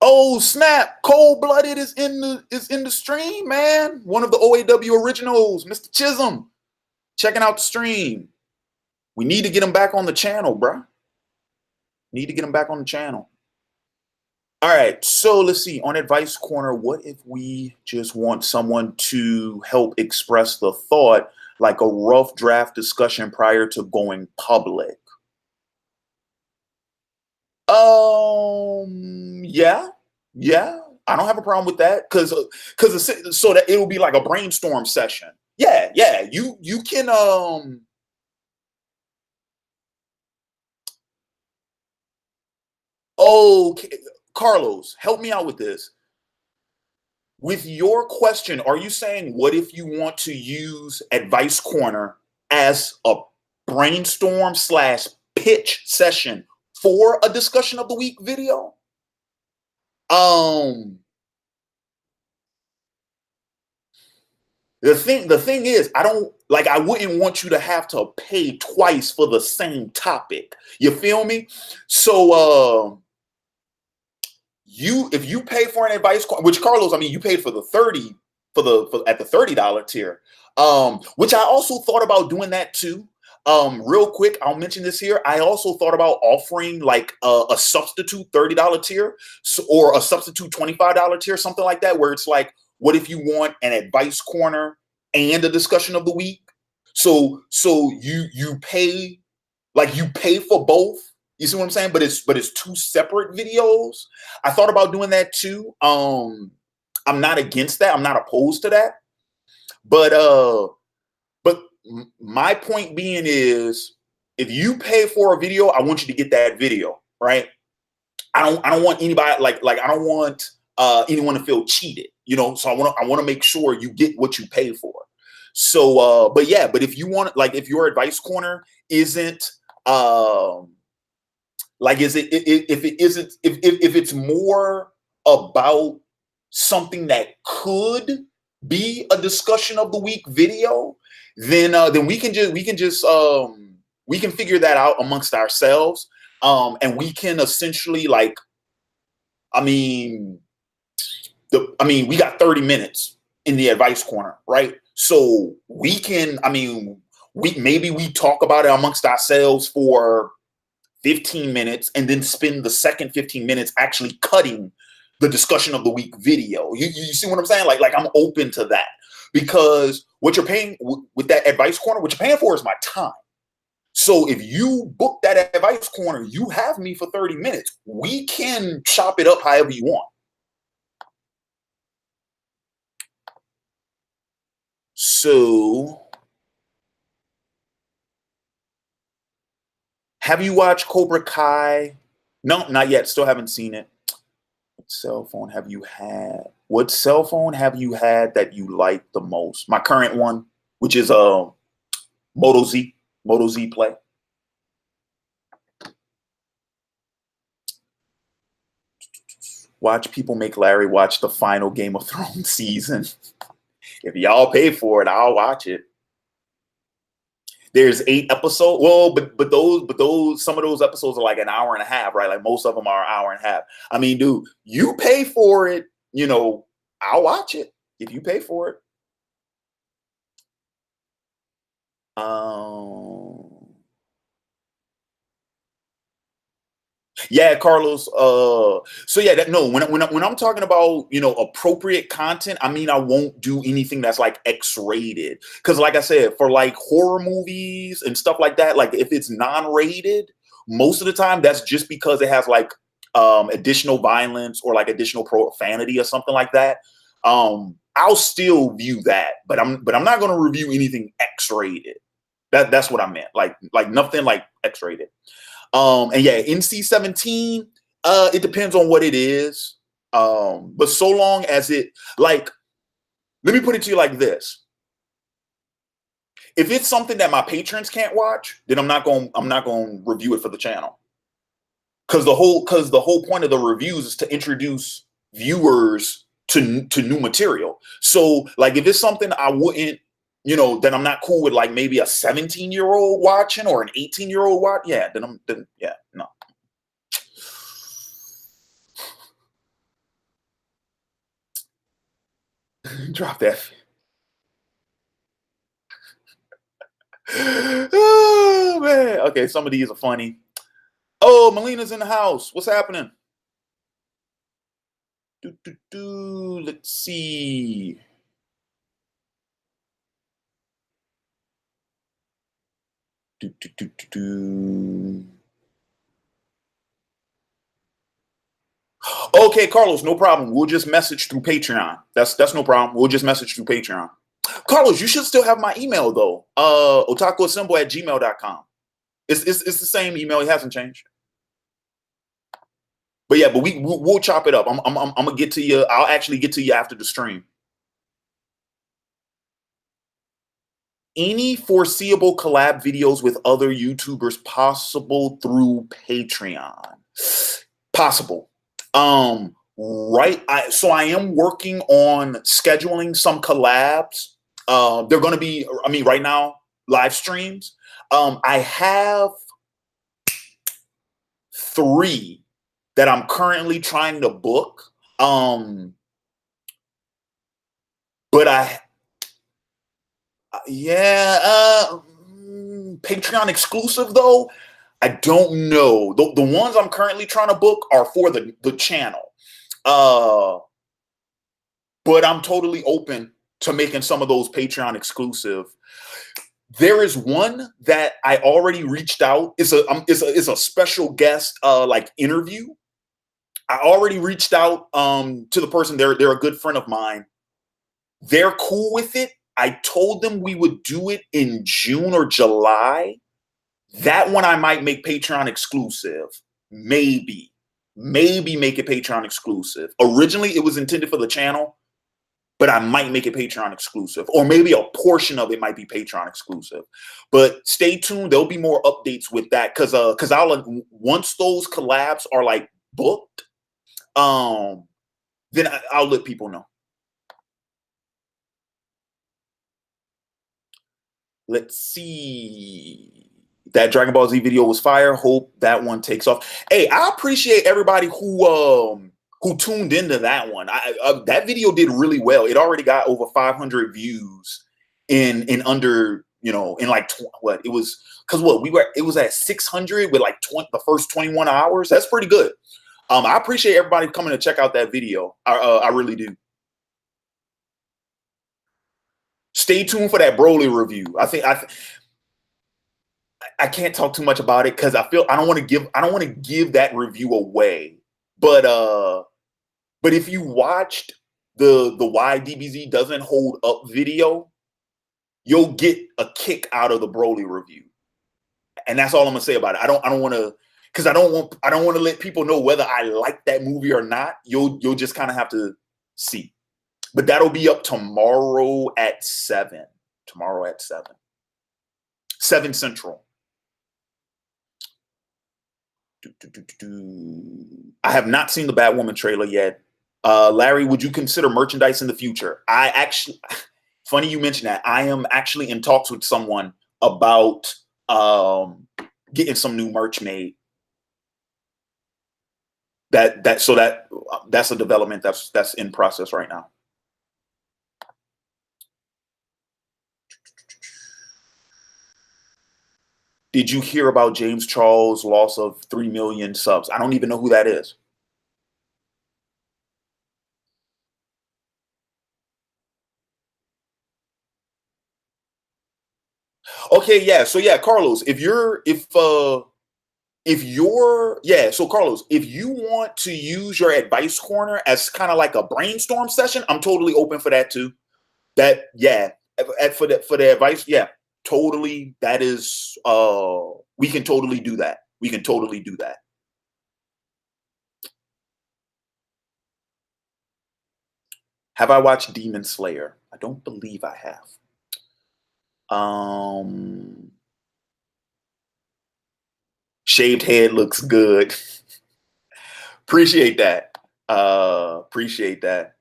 Oh snap! Cold Blooded is in the stream, man. One of the OAW originals, Mr. Chisholm, checking out the stream. We need to get him back on the channel, bruh. Need to get him back on the channel. All right, so let's see. On Advice Corner, what if we just want someone to help express the thought, like a rough draft discussion prior to going public? Yeah, I don't have a problem with that because so that it'll be like a brainstorm session. Yeah, you can okay, Carlos, help me out with this. With your question, are you saying what if you want to use Advice Corner as a brainstorm / pitch session for a discussion of the week video? The thing is, I wouldn't want you to have to pay twice for the same topic. You feel me? So if you pay for an advice, which Carlos, I mean, you paid for the 30 at the $30 tier, which I also thought about doing that too. Real quick, I'll mention this here. I also thought about offering like a substitute $30 tier or a substitute $25 tier, something like that, where it's like, what if you want an advice corner and a discussion of the week? So you pay for both. You see what I'm saying? But it's 2 separate videos. I thought about doing that too. I'm not against that. I'm not opposed to that. But my point being is, if you pay for a video, I want you to get that video, right? I don't want anybody like I don't want anyone to feel cheated, you know. So I want to make sure you get what you pay for. So but if you want, like, if your advice corner isn't if it's more about something that could be a discussion of the week video, then we can figure that out amongst ourselves, and we can essentially, like, we got 30 minutes in the advice corner, right? So we can, we talk about it amongst ourselves for 15 minutes and then spend the second 15 minutes actually cutting the discussion of the week video. You see what I'm saying? Like I'm open to that, because what you're paying with that advice corner, what you're paying for is my time. So if you book that advice corner, you have me for 30 minutes. We can chop it up however you want. So, have you watched Cobra Kai? No, not yet. Still haven't seen it. What cell phone have you had? What cell phone have you had that you like the most? My current one, which is Moto Z Play. Watch people make Larry watch the final Game of Thrones season. If y'all pay for it, I'll watch it. There's 8 episodes. Well, but those some of those episodes are like an hour and a half, right? Like most of them are an hour and a half. I mean, dude, you pay for it, you know, I'll watch it if you pay for it. Yeah, Carlos. So yeah, when I'm talking about, you know, appropriate content, I mean, I won't do anything that's like X-rated, because like I said, for like horror movies and stuff like that, like if it's non-rated, most of the time that's just because it has like additional violence or like additional profanity or something like that. I'll still view that, but I'm not going to review anything X-rated. That's what I meant. Like nothing like X-rated. And yeah, NC-17, it depends on what it is. But so long as it, like, let me put it to you like this. If it's something that my patrons can't watch, then I'm not going to review it for the channel. Because the whole point of the reviews is to introduce viewers to new material. So like if it's something I wouldn't, then I'm not cool with, like maybe a 17-year-old watching or an 18-year-old watch. Yeah, then yeah, no. Drop that. Oh man. Okay, some of these are funny. Oh, Melina's in the house. What's happening? Let's see. Do, do, do, do, do. Okay, Carlos, no problem. We'll just message through Patreon. That's no problem. We'll just message through Patreon. Carlos, you should still have my email though. Otakuassemble@gmail.com. It's the same email. It hasn't changed. But yeah, but we'll chop it up. I'm gonna get to you. I'll actually get to you after the stream. Any foreseeable collab videos with other YouTubers possible through Patreon? Possible. Right. So I am working on scheduling some collabs. They're going to be, I mean, right now, live streams. I have 3 that I'm currently trying to book. But Patreon exclusive though, I don't know. The ones I'm currently trying to book are for the channel. But I'm totally open to making some of those Patreon exclusive. There is one that I already reached out. It's a special guest like interview. I already reached out to the person. They're a good friend of mine. They're cool with it. I told them we would do it in June or July. That one I might make Patreon exclusive. Maybe make it Patreon exclusive. Originally, it was intended for the channel, but I might make it Patreon exclusive, or maybe a portion of it might be Patreon exclusive. But stay tuned. There'll be more updates with that because I'll once those collabs are like booked, then I'll let people know. Let's see. That Dragon Ball Z video was fire. Hope that one takes off. Hey, I appreciate everybody who tuned into that one. That video did really well. It already got over 500 views in under, in like what it was, because it was at 600 with like the first 21 hours. That's pretty good. I appreciate everybody coming to check out that video. I really do. Stay tuned for that Broly review. I can't talk too much about it because I don't want to give that review away. But if you watched the why DBZ doesn't hold up video, you'll get a kick out of the Broly review. And that's all I'm gonna say about it. I don't want to, because I don't want to let people know whether I like that movie or not. You'll just kind of have to see. But that'll be up tomorrow at 7. Tomorrow at 7 Central. I have not seen the Batwoman trailer yet. Larry, would you consider merchandise in the future? Funny you mentioned that. I am actually in talks with someone about getting some new merch made. That's a development that's in process right now. Did you hear about James Charles' loss of 3 million subs? I don't even know who that is. Okay, yeah. So yeah, Carlos, so Carlos, if you want to use your advice corner as kind of like a brainstorm session, I'm totally open for that too. For the advice, yeah, totally. That is, we can totally do that. We can totally do that. Have I watched Demon Slayer? I don't believe I have. Um, Shaved head looks good. Appreciate that. Appreciate that.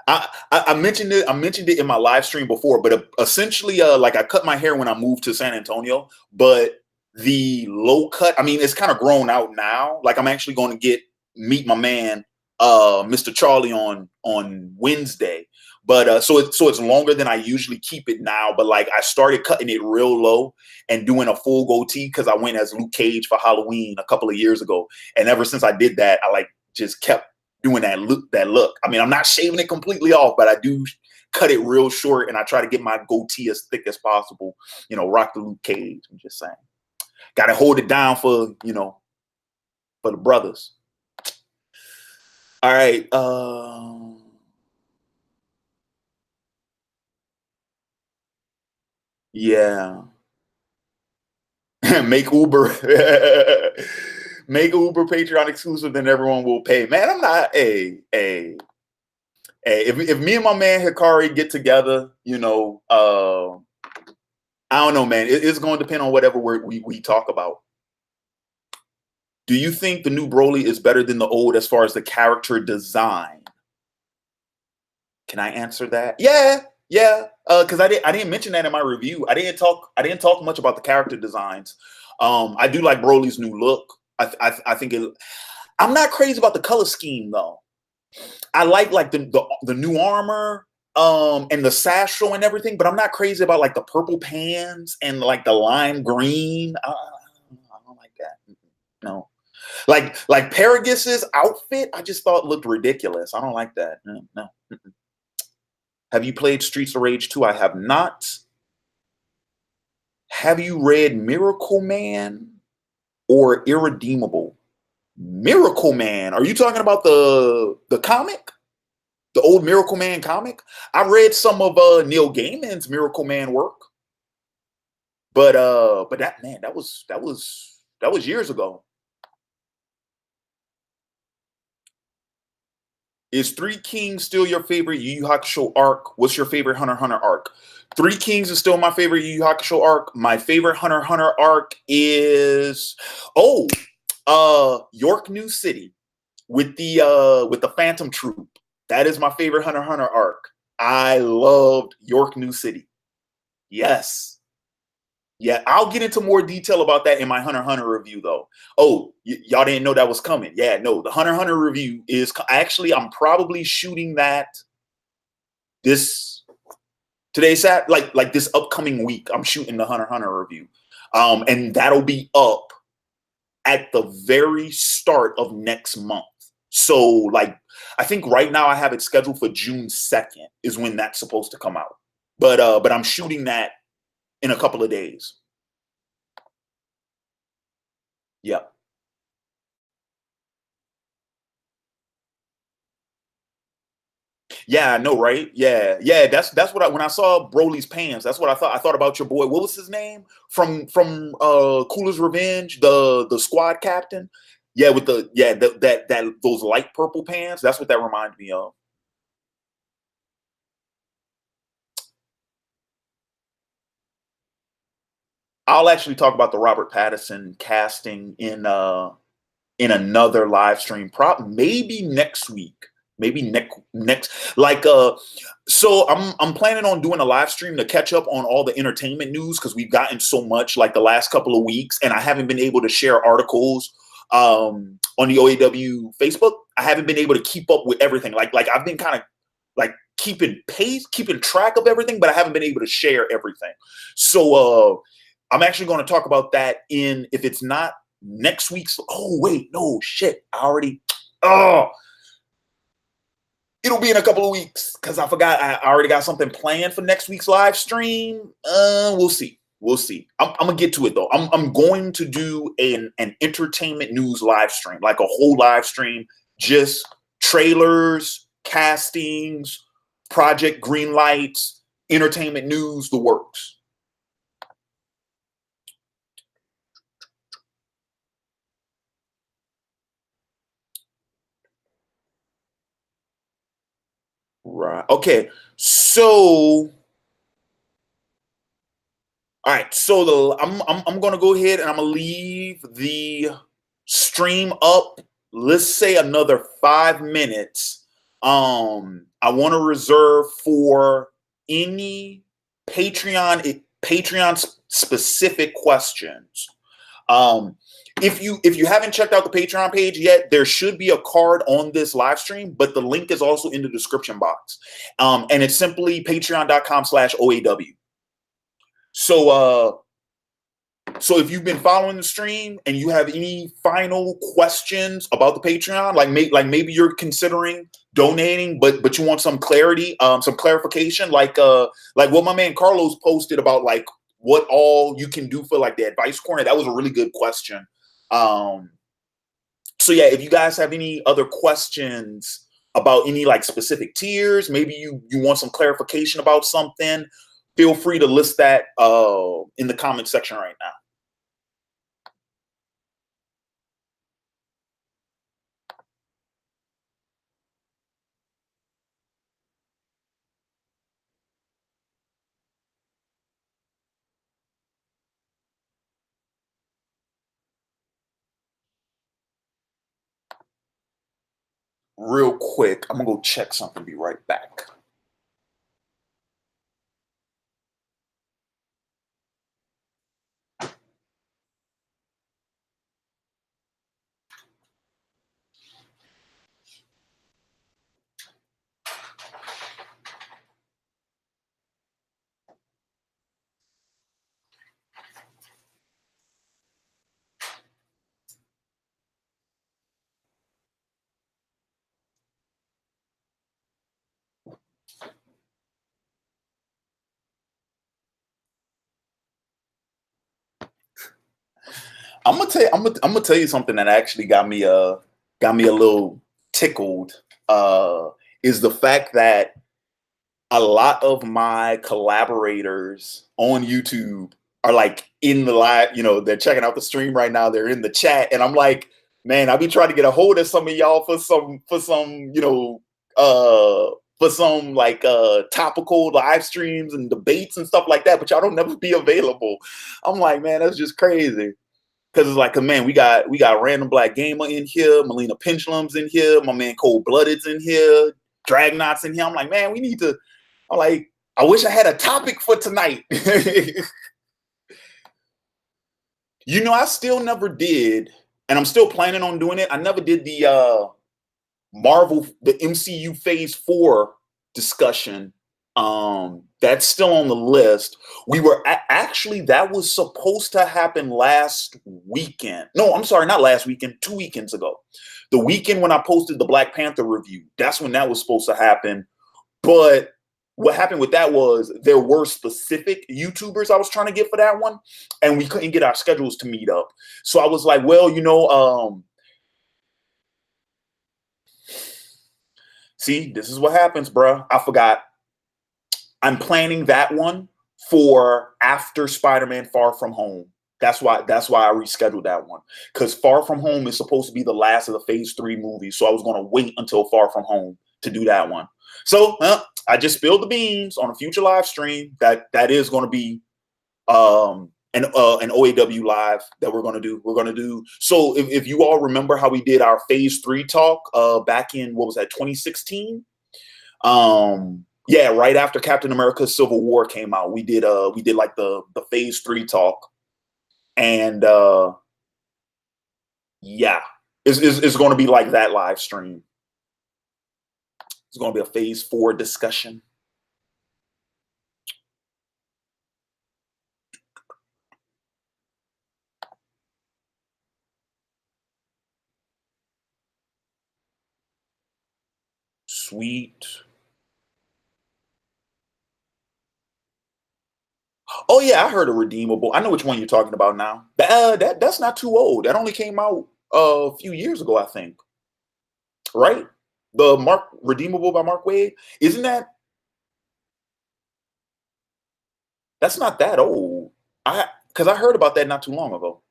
I mentioned it. I mentioned it in my live stream before, but essentially, like I cut my hair when I moved to San Antonio, but the low cut. I mean, it's kind of grown out now. Like I'm actually going to meet my man, Mr. Charlie on Wednesday. But so it's longer than I usually keep it now. But like I started cutting it real low and doing a full goatee because I went as Luke Cage for Halloween a couple of years ago, and ever since I did that, I like just kept doing that look. That look. I mean, I'm not shaving it completely off, but I do cut it real short, and I try to get my goatee as thick as possible. Rock the Luke Cage. I'm just saying, got to hold it down for the brothers. All right. Yeah. Make Uber make Uber Patreon exclusive, then everyone will pay. Man, I'm not if me and my man Hikari get together, I don't know, man. It's going to depend on whatever we talk about. Do you think the new Broly is better than the old as far as the character design? Can I answer that? Yeah, yeah. Because I didn't mention that in my review. I didn't talk much about the character designs. I do like Broly's new look. I think it. I'm not crazy about the color scheme though. I like the new armor, and the satchel and everything, but I'm not crazy about like the purple pants and like the lime green. I don't like that. No. Like Paragis's outfit, I just thought looked ridiculous. I don't like that. No, no. Have you played Streets of Rage 2? I have not. Have you read Miracle Man or Irredeemable? Miracle Man. Are you talking about the comic? The old Miracle Man comic? I read some of Neil Gaiman's Miracle Man work, but that man, that was years ago. Is Three Kings still your favorite Yu Yu Hakusho arc? What's your favorite Hunter x Hunter arc? Three Kings is still my favorite Yu Yu Hakusho arc. My favorite Hunter x Hunter arc is York New City with the Phantom Troop. That is my favorite Hunter x Hunter arc. I loved York New City. Yes. Yeah, I'll get into more detail about that in my Hunter x Hunter review, though. Oh, y'all didn't know that was coming. Yeah, no, the Hunter x Hunter review is actually, I'm probably shooting that this today's Sat like this upcoming week. I'm shooting the Hunter x Hunter review, and that'll be up at the very start of next month. So, like, I think right now I have it scheduled for June 2nd is when that's supposed to come out. But I'm shooting that in a couple of days. Yeah. Yeah, I know, right? Yeah, yeah. That's what when I saw Broly's pants, that's what I thought. I thought about your boy. What was his name from Cooler's Revenge? The squad captain. Yeah, with the yeah that those light purple pants. That's what that reminded me of. I'll actually talk about the Robert Pattinson casting in another live stream, maybe next week, maybe next so I'm planning on doing a live stream to catch up on all the entertainment news because we've gotten so much like the last couple of weeks, and I haven't been able to share articles on the OAW Facebook. I haven't been able to keep up with everything. Like I've been kind of like keeping track of everything, but I haven't been able to share everything. So I'm actually going to talk about that in, if it's not next week's. Oh wait, no shit. I already. Oh, it'll be in a couple of weeks because I forgot. I already got something planned for next week's live stream. We'll see. We'll see. I'm gonna get to it though. I'm going to do an entertainment news live stream, like a whole live stream, just trailers, castings, project green lights, entertainment news, the works. Right. Okay. So, all right. So I'm gonna go ahead and I'm gonna leave the stream up. Let's say another 5 minutes. I want to reserve for any Patreon specific questions. Um, if you haven't checked out the Patreon page yet, there should be a card on this live stream, but the link is also in the description box. And it's simply patreon.com/OAW. So so if you've been following the stream and you have any final questions about the Patreon, maybe you're considering donating, but you want some clarity, some clarification, like what my man Carlos posted about like what all you can do for like the advice corner. That was a really good question. Um, so yeah, if you guys have any other questions about any like specific tiers, maybe you want some clarification about something, feel free to list that in the comment section right now. Real quick, I'm gonna go check something. Be right back. I'm gonna tell you something that actually got me a little tickled. Uh, is the fact that a lot of my collaborators on YouTube are like in the live, they're checking out the stream right now. They're in the chat, and I'm like, man, I be trying to get a hold of some of y'all for some like topical live streams and debates and stuff like that, but y'all don't never be available. I'm like, man, that's just crazy. Cause it's like, man, we got Random Black Gamer in here, Melina Pendulum's in here, my man Cold Blooded's in here, Dragnot's in here. I'm like, man, we need to. I'm like, I wish I had a topic for tonight. I still never did, and I'm still planning on doing it. I never did the MCU Phase 4 discussion. That's still on the list. We were actually that was supposed to happen last weekend. No, I'm sorry, not last weekend, 2 weekends ago. The weekend when I posted the Black Panther review, that's when that was supposed to happen. But what happened with that was there were specific YouTubers I was trying to get for that one, and we couldn't get our schedules to meet up. So I was like, well, see, this is what happens, bruh. I forgot. I'm planning that one for after Spider-Man Far From Home. That's why I rescheduled that one. Because Far From Home is supposed to be the last of the Phase 3 movies. So I was going to wait until Far From Home to do that one. So I just spilled the beans on a future live stream that is going to be an OAW live that we're going to do. We're going to do. So if you all remember how we did our Phase 3 talk back in, what was that, 2016? Yeah, right after Captain America Civil War came out, we did like the Phase 3 talk. And yeah, it's going to be like that live stream. It's going to be a Phase 4 discussion. Sweet. Oh yeah, I heard of Redeemable. I know which one you're talking about now. That's not too old. That only came out a few years ago, I think. Right? The Mark Redeemable by Mark Waid. Isn't that's not that old? Because I heard about that not too long ago.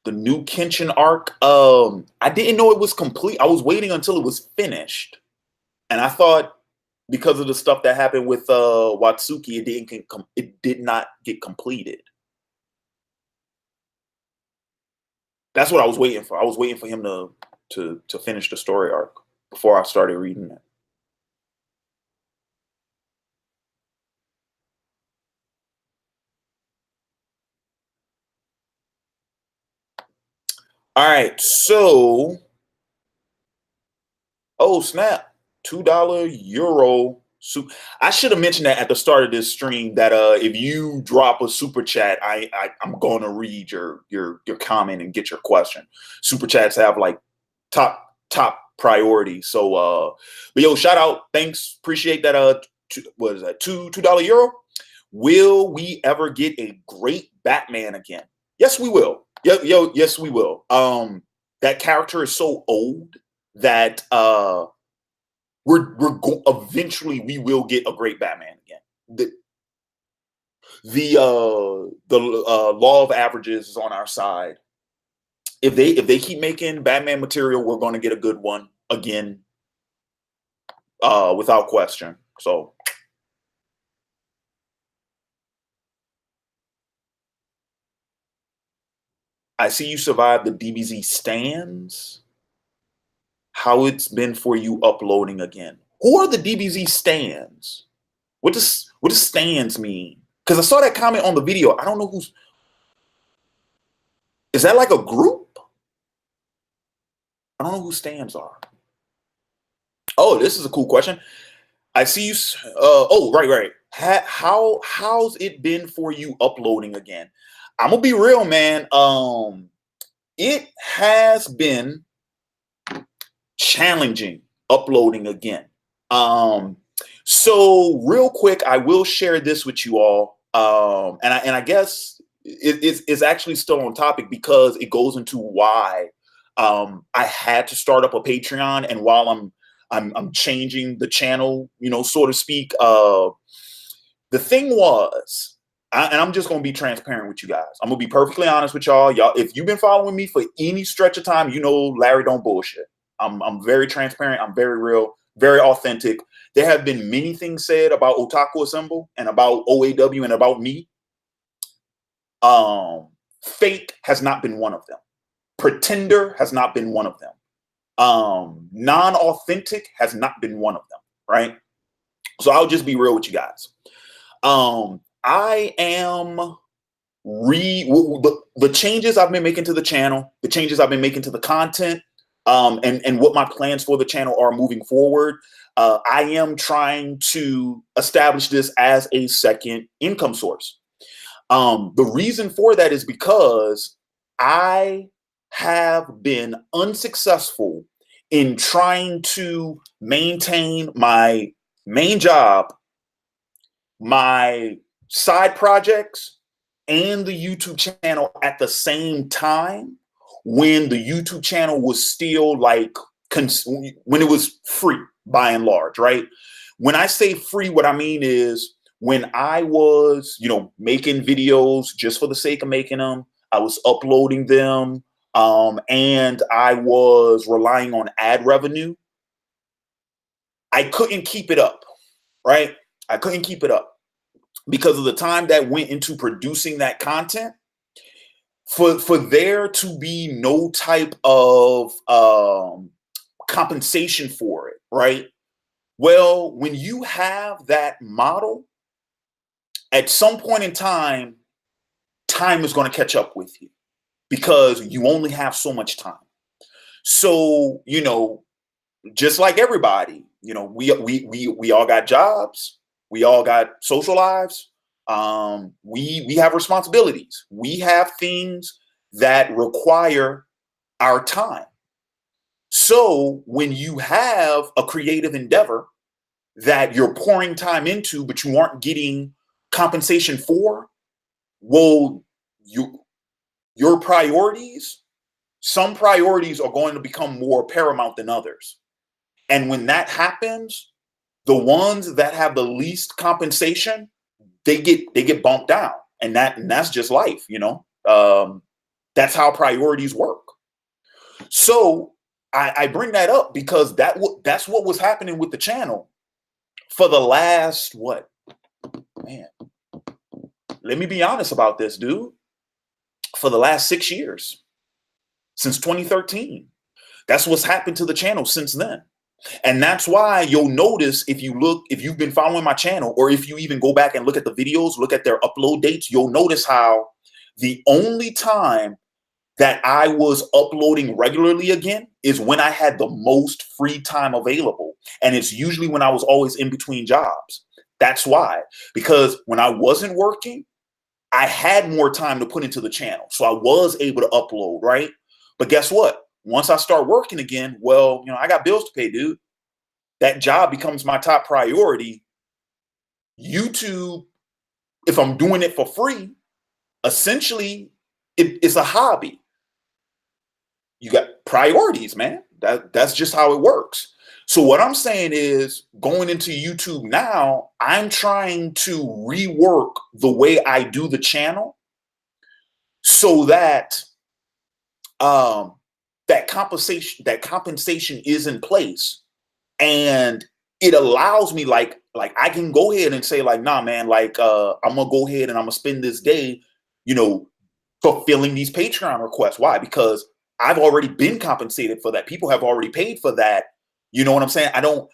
The The new Kenshin arc. I didn't know it was complete. I was waiting until it was finished, and I thought because of the stuff that happened with Watsuki, it did not get completed. That's what I was waiting for. I was waiting for him to finish the story arc before I started reading it. All right, so oh snap, $2 euro. I should have mentioned that at the start of this stream that if you drop a super chat, I'm gonna read your comment and get your question. Super chats have like top priority. So but yo, shout out, thanks, appreciate that. What is that? $2 euro. Will we ever get a great Batman again? Yes, we will. Yes, we will. That character is so old that eventually we will get a great Batman again. The law of averages is on our side. If they keep making Batman material, we're going to get a good one again, without question. So. I see you survived the DBZ stands. How it's been for you uploading again? Who are the DBZ stands? What does stands mean? Because I saw that comment on the video. I don't know who's. Is that like a group? I don't know who stands are. Oh, this is a cool question. I see you. Oh, right. How's it been for you uploading again? I'm gonna be real, man. It has been challenging uploading again. So real quick, I will share this with you all. And I guess it's actually still on topic because it goes into why I had to start up a Patreon, and while I'm changing the channel, so to speak. The thing was, and I'm just gonna be transparent with you guys. I'm gonna be perfectly honest with y'all. Y'all, if you've been following me for any stretch of time, Larry don't bullshit. I'm very transparent. I'm very real, very authentic. There have been many things said about Otaku Assemble and about OAW and about me. Fake has not been one of them. Pretender has not been one of them. Non-authentic has not been one of them, right? So I'll just be real with you guys. I am the changes I've been making to the channel, the changes I've been making to the content, and what my plans for the channel are moving forward. I am trying to establish this as a second income source. The reason for that is because I have been unsuccessful in trying to maintain my main job, my side projects, and the YouTube channel at the same time, when the YouTube channel was still like, when it was free by and large, right? When I say free, what I mean is when I was, making videos just for the sake of making them, I was uploading them, and I was relying on ad revenue. I couldn't keep it up, right? I couldn't keep it up because of the time that went into producing that content. For there to be no type of compensation for it, right? Well, when you have that model, at some point in time is going to catch up with you because you only have so much time. So, just like everybody, we all got jobs, we all got social lives. We have responsibilities. We have things that require our time. So when you have a creative endeavor that you're pouring time into, but you aren't getting compensation for, well, your priorities, some priorities are going to become more paramount than others. And when that happens, the ones that have the least compensation, they get bumped down, and that's just life, That's how priorities work. So I bring that up because that's what was happening with the channel for the last, what, man, let me be honest about this, dude. For the last 6 years, since 2013. That's what's happened to the channel since then. And that's why you'll notice, if you've been following my channel, or if you even go back and look at the videos, look at their upload dates, you'll notice how the only time that I was uploading regularly again is when I had the most free time available. And it's usually when I was always in between jobs. That's why, because when I wasn't working, I had more time to put into the channel. So I was able to upload, right? But guess what? Once I start working again, well, I got bills to pay, dude. That job becomes my top priority. YouTube, if I'm doing it for free, essentially it's a hobby. You got priorities, man. That's just how it works. So what I'm saying is, going into YouTube now, I'm trying to rework the way I do the channel so that that compensation is in place, and it allows me, like I can go ahead and say, like, nah, man, like I'm gonna go ahead and I'm gonna spend this day, fulfilling these Patreon requests. Why? Because I've already been compensated for that. People have already paid for that. You know what I'm saying? I don't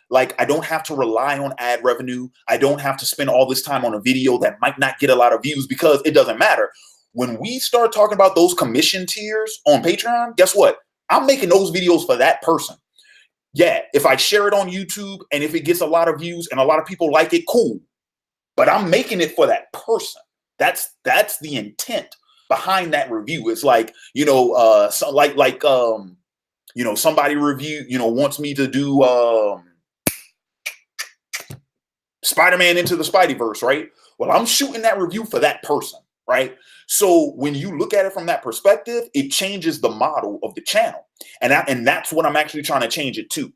have to rely on ad revenue. I don't have to spend all this time on a video that might not get a lot of views, because it doesn't matter. When we start talking about those commission tiers on Patreon, guess what? I'm making those videos for that person. Yeah, if I share it on YouTube and if it gets a lot of views and a lot of people like it, cool. But I'm making it for that person. That's the intent behind that review. It's like, somebody wants me to do Spider-Man Into the Spideyverse, right? Well, I'm shooting that review for that person, right? So when you look at it from that perspective, it changes the model of the channel. And that's what I'm actually trying to change it to.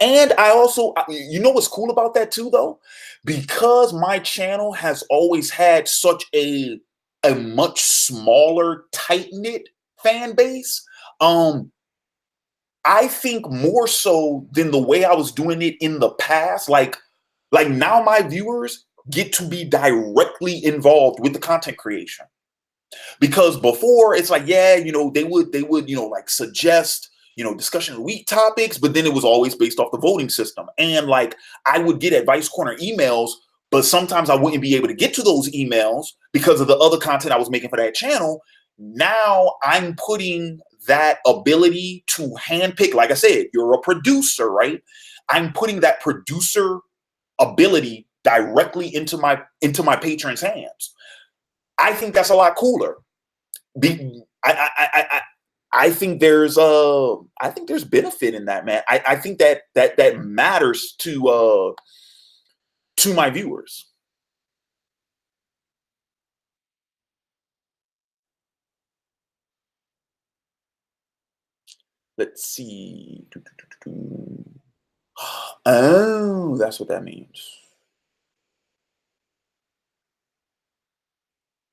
And I also, what's cool about that too, though? Because my channel has always had such a much smaller, tight-knit fan base, I think more so than the way I was doing it in the past, like now my viewers get to be directly involved with the content creation. Because before, it's like, yeah, they would like suggest discussion of the week topics, but then it was always based off the voting system. And like, I would get Advice Corner emails, but sometimes I wouldn't be able to get to those emails because of the other content I was making for that channel. Now I'm putting that ability to handpick, like I said, you're a producer, right? I'm putting that producer ability directly into my patrons' hands. I think that's a lot cooler. I think there's benefit in that, man. I think that matters to my viewers. Let's see. Oh, that's what that means.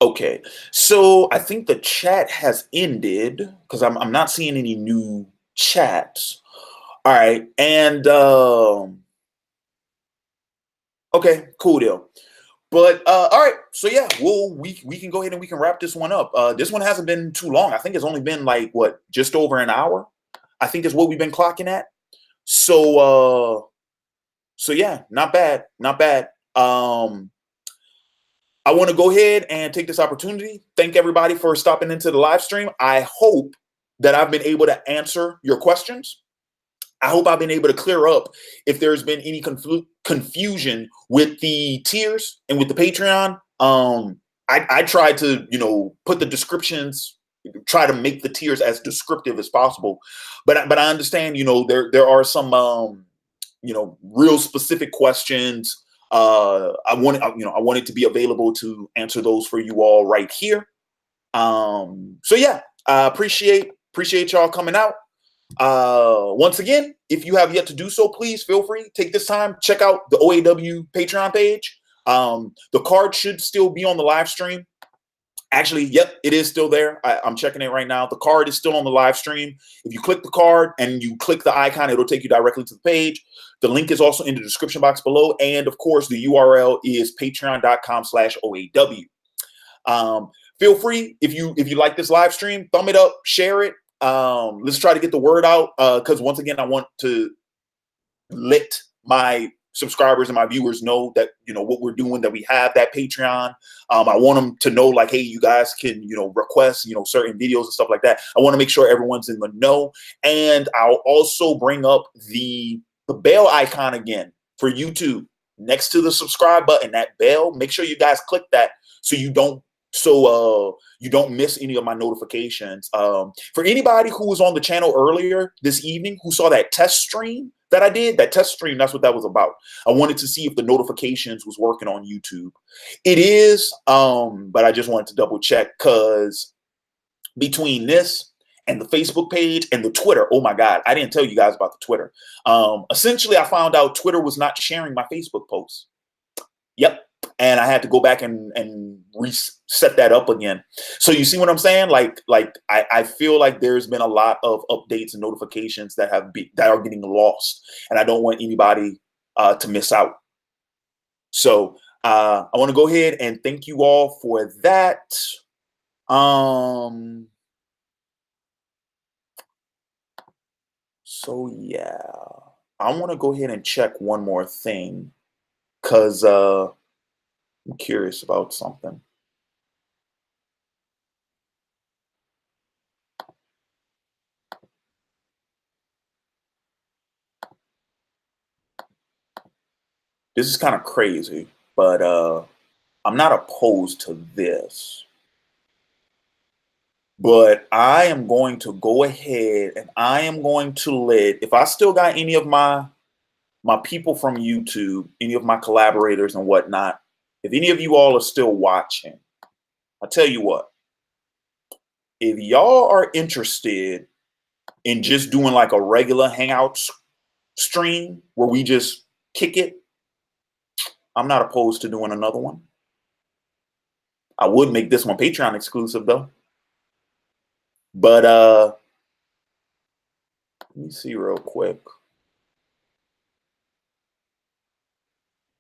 Okay, so I think the chat has ended because I'm not seeing any new chats. All right, and okay, cool deal. But all right, so yeah, we can go ahead and we can wrap this one up. This one hasn't been too long. I think it's only been like what, just over an hour. I think is what we've been clocking at. So yeah, not bad, not bad. I want to go ahead and take this opportunity. Thank everybody for stopping into the live stream. I hope that I've been able to answer your questions. I hope I've been able to clear up if there's been any confusion with the tiers and with the Patreon. I tried to, put the descriptions, try to make the tiers as descriptive as possible. But I understand, there are some, real specific questions. I wanted to be available to answer those for you all right here. So yeah, I appreciate y'all coming out. Once again, if you have yet to do so, please feel free, take this time, check out the OAW Patreon page. The card should still be on the live stream. Actually, yep, it is still there. I'm checking it right now. The card is still on the live stream. If you click the card and you click the icon, it'll take you directly to the page. The link is also in the description box below. And of course, the URL is patreon.com/OAW. Feel free, if you like this live stream, thumb it up, share it. Let's try to get the word out. Because once again, I want to let my subscribers and my viewers know that, what we're doing, that we have that Patreon. I want them to know, like, hey, you guys can, request, certain videos and stuff like that. I want to make sure everyone's in the know. And I'll also bring up the bell icon again for YouTube next to the subscribe button, that bell. Make sure you guys click that so you don't miss any of my notifications. For anybody who was on the channel earlier this evening who saw that test stream that I did, that's what that was about. I wanted to see if the notifications was working on YouTube. It is, but I just wanted to double check, because between this and the Facebook page and the Twitter, oh my God, I didn't tell you guys about the Twitter. Essentially, I found out Twitter was not sharing my Facebook posts. Yep. And I had to go back and reset that up again. So you see what I'm saying? Like I feel like there's been a lot of updates and notifications that are getting lost, and I don't want anybody to miss out. So I want to go ahead and thank you all for that. So yeah, I want to go ahead and check one more thing, because I'm curious about something. This is kind of crazy, but I'm not opposed to this. But I am going to go ahead and I am going to let, if I still got any of my people from YouTube, any of my collaborators and whatnot, if any of you all are still watching, I'll tell you what, if y'all are interested in just doing like a regular Hangouts stream where we just kick it, I'm not opposed to doing another one. I would make this one Patreon exclusive though. But let me see real quick,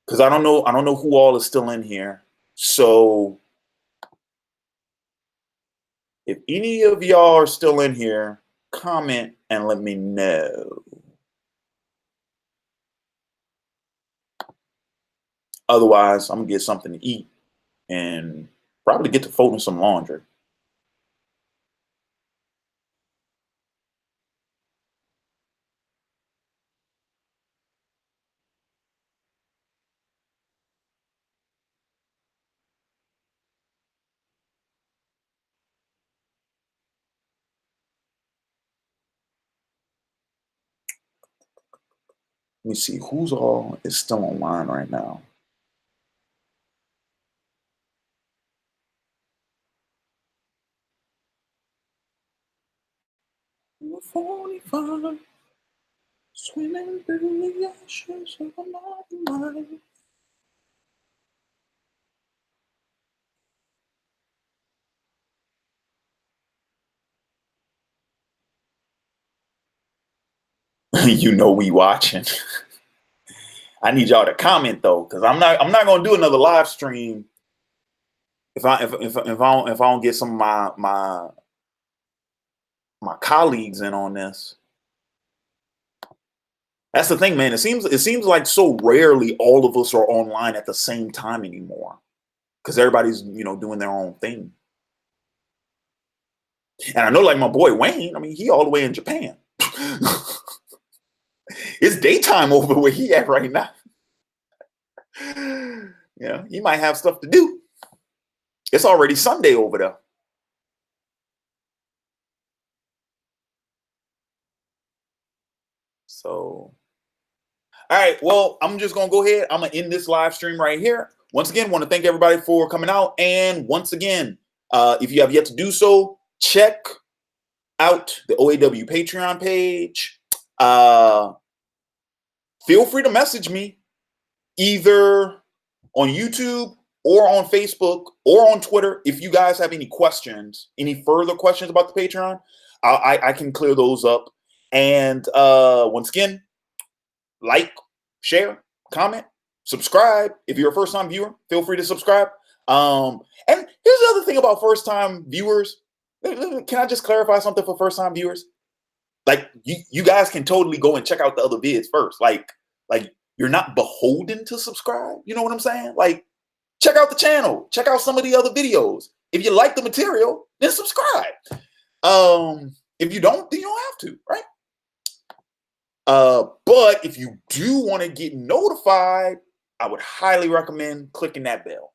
because I don't know who all is still in here. So if any of y'all are still in here, comment and let me know. Otherwise, I'm gonna get something to eat and probably get to folding some laundry. Let me see who's all is still online right now. Swimming through the ashes of another life. You know we watching. I need y'all to comment though, because I'm not gonna do another live stream if I don't get some of my colleagues in on this. That's the thing, man. It seems like so rarely all of us are online at the same time anymore, because everybody's doing their own thing. And I know, like my boy Wayne, I mean, he all the way in Japan. It's daytime over where he at right now. Yeah, he might have stuff to do. It's already Sunday over there. So, all right. Well, I'm just gonna go ahead. I'm gonna end this live stream right here. Once again, want to thank everybody for coming out. And once again, if you have yet to do so, check out the OAW Patreon page. Feel free to message me either on YouTube or on Facebook or on Twitter. If you guys have any questions, any further questions about the Patreon, I can clear those up. And once again, like, share, comment, subscribe. If you're a first-time viewer, feel free to subscribe. And here's the other thing about first-time viewers. Can I just clarify something for first-time viewers? Like, you guys can totally go and check out the other vids first. Like you're not beholden to subscribe. You know what I'm saying? Like, check out the channel. Check out some of the other videos. If you like the material, then subscribe. If you don't, then you don't have to, right? But if you do want to get notified, I would highly recommend clicking that bell.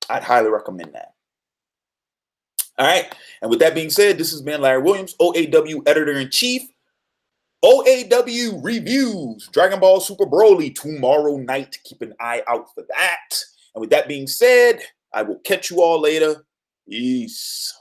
I'd highly recommend that. All right. And with that being said, this has been Larry Williams, OAW Editor-in-Chief. OAW reviews Dragon Ball Super Broly tomorrow night. Keep an eye out for that. And with that being said, I will catch you all later. Peace.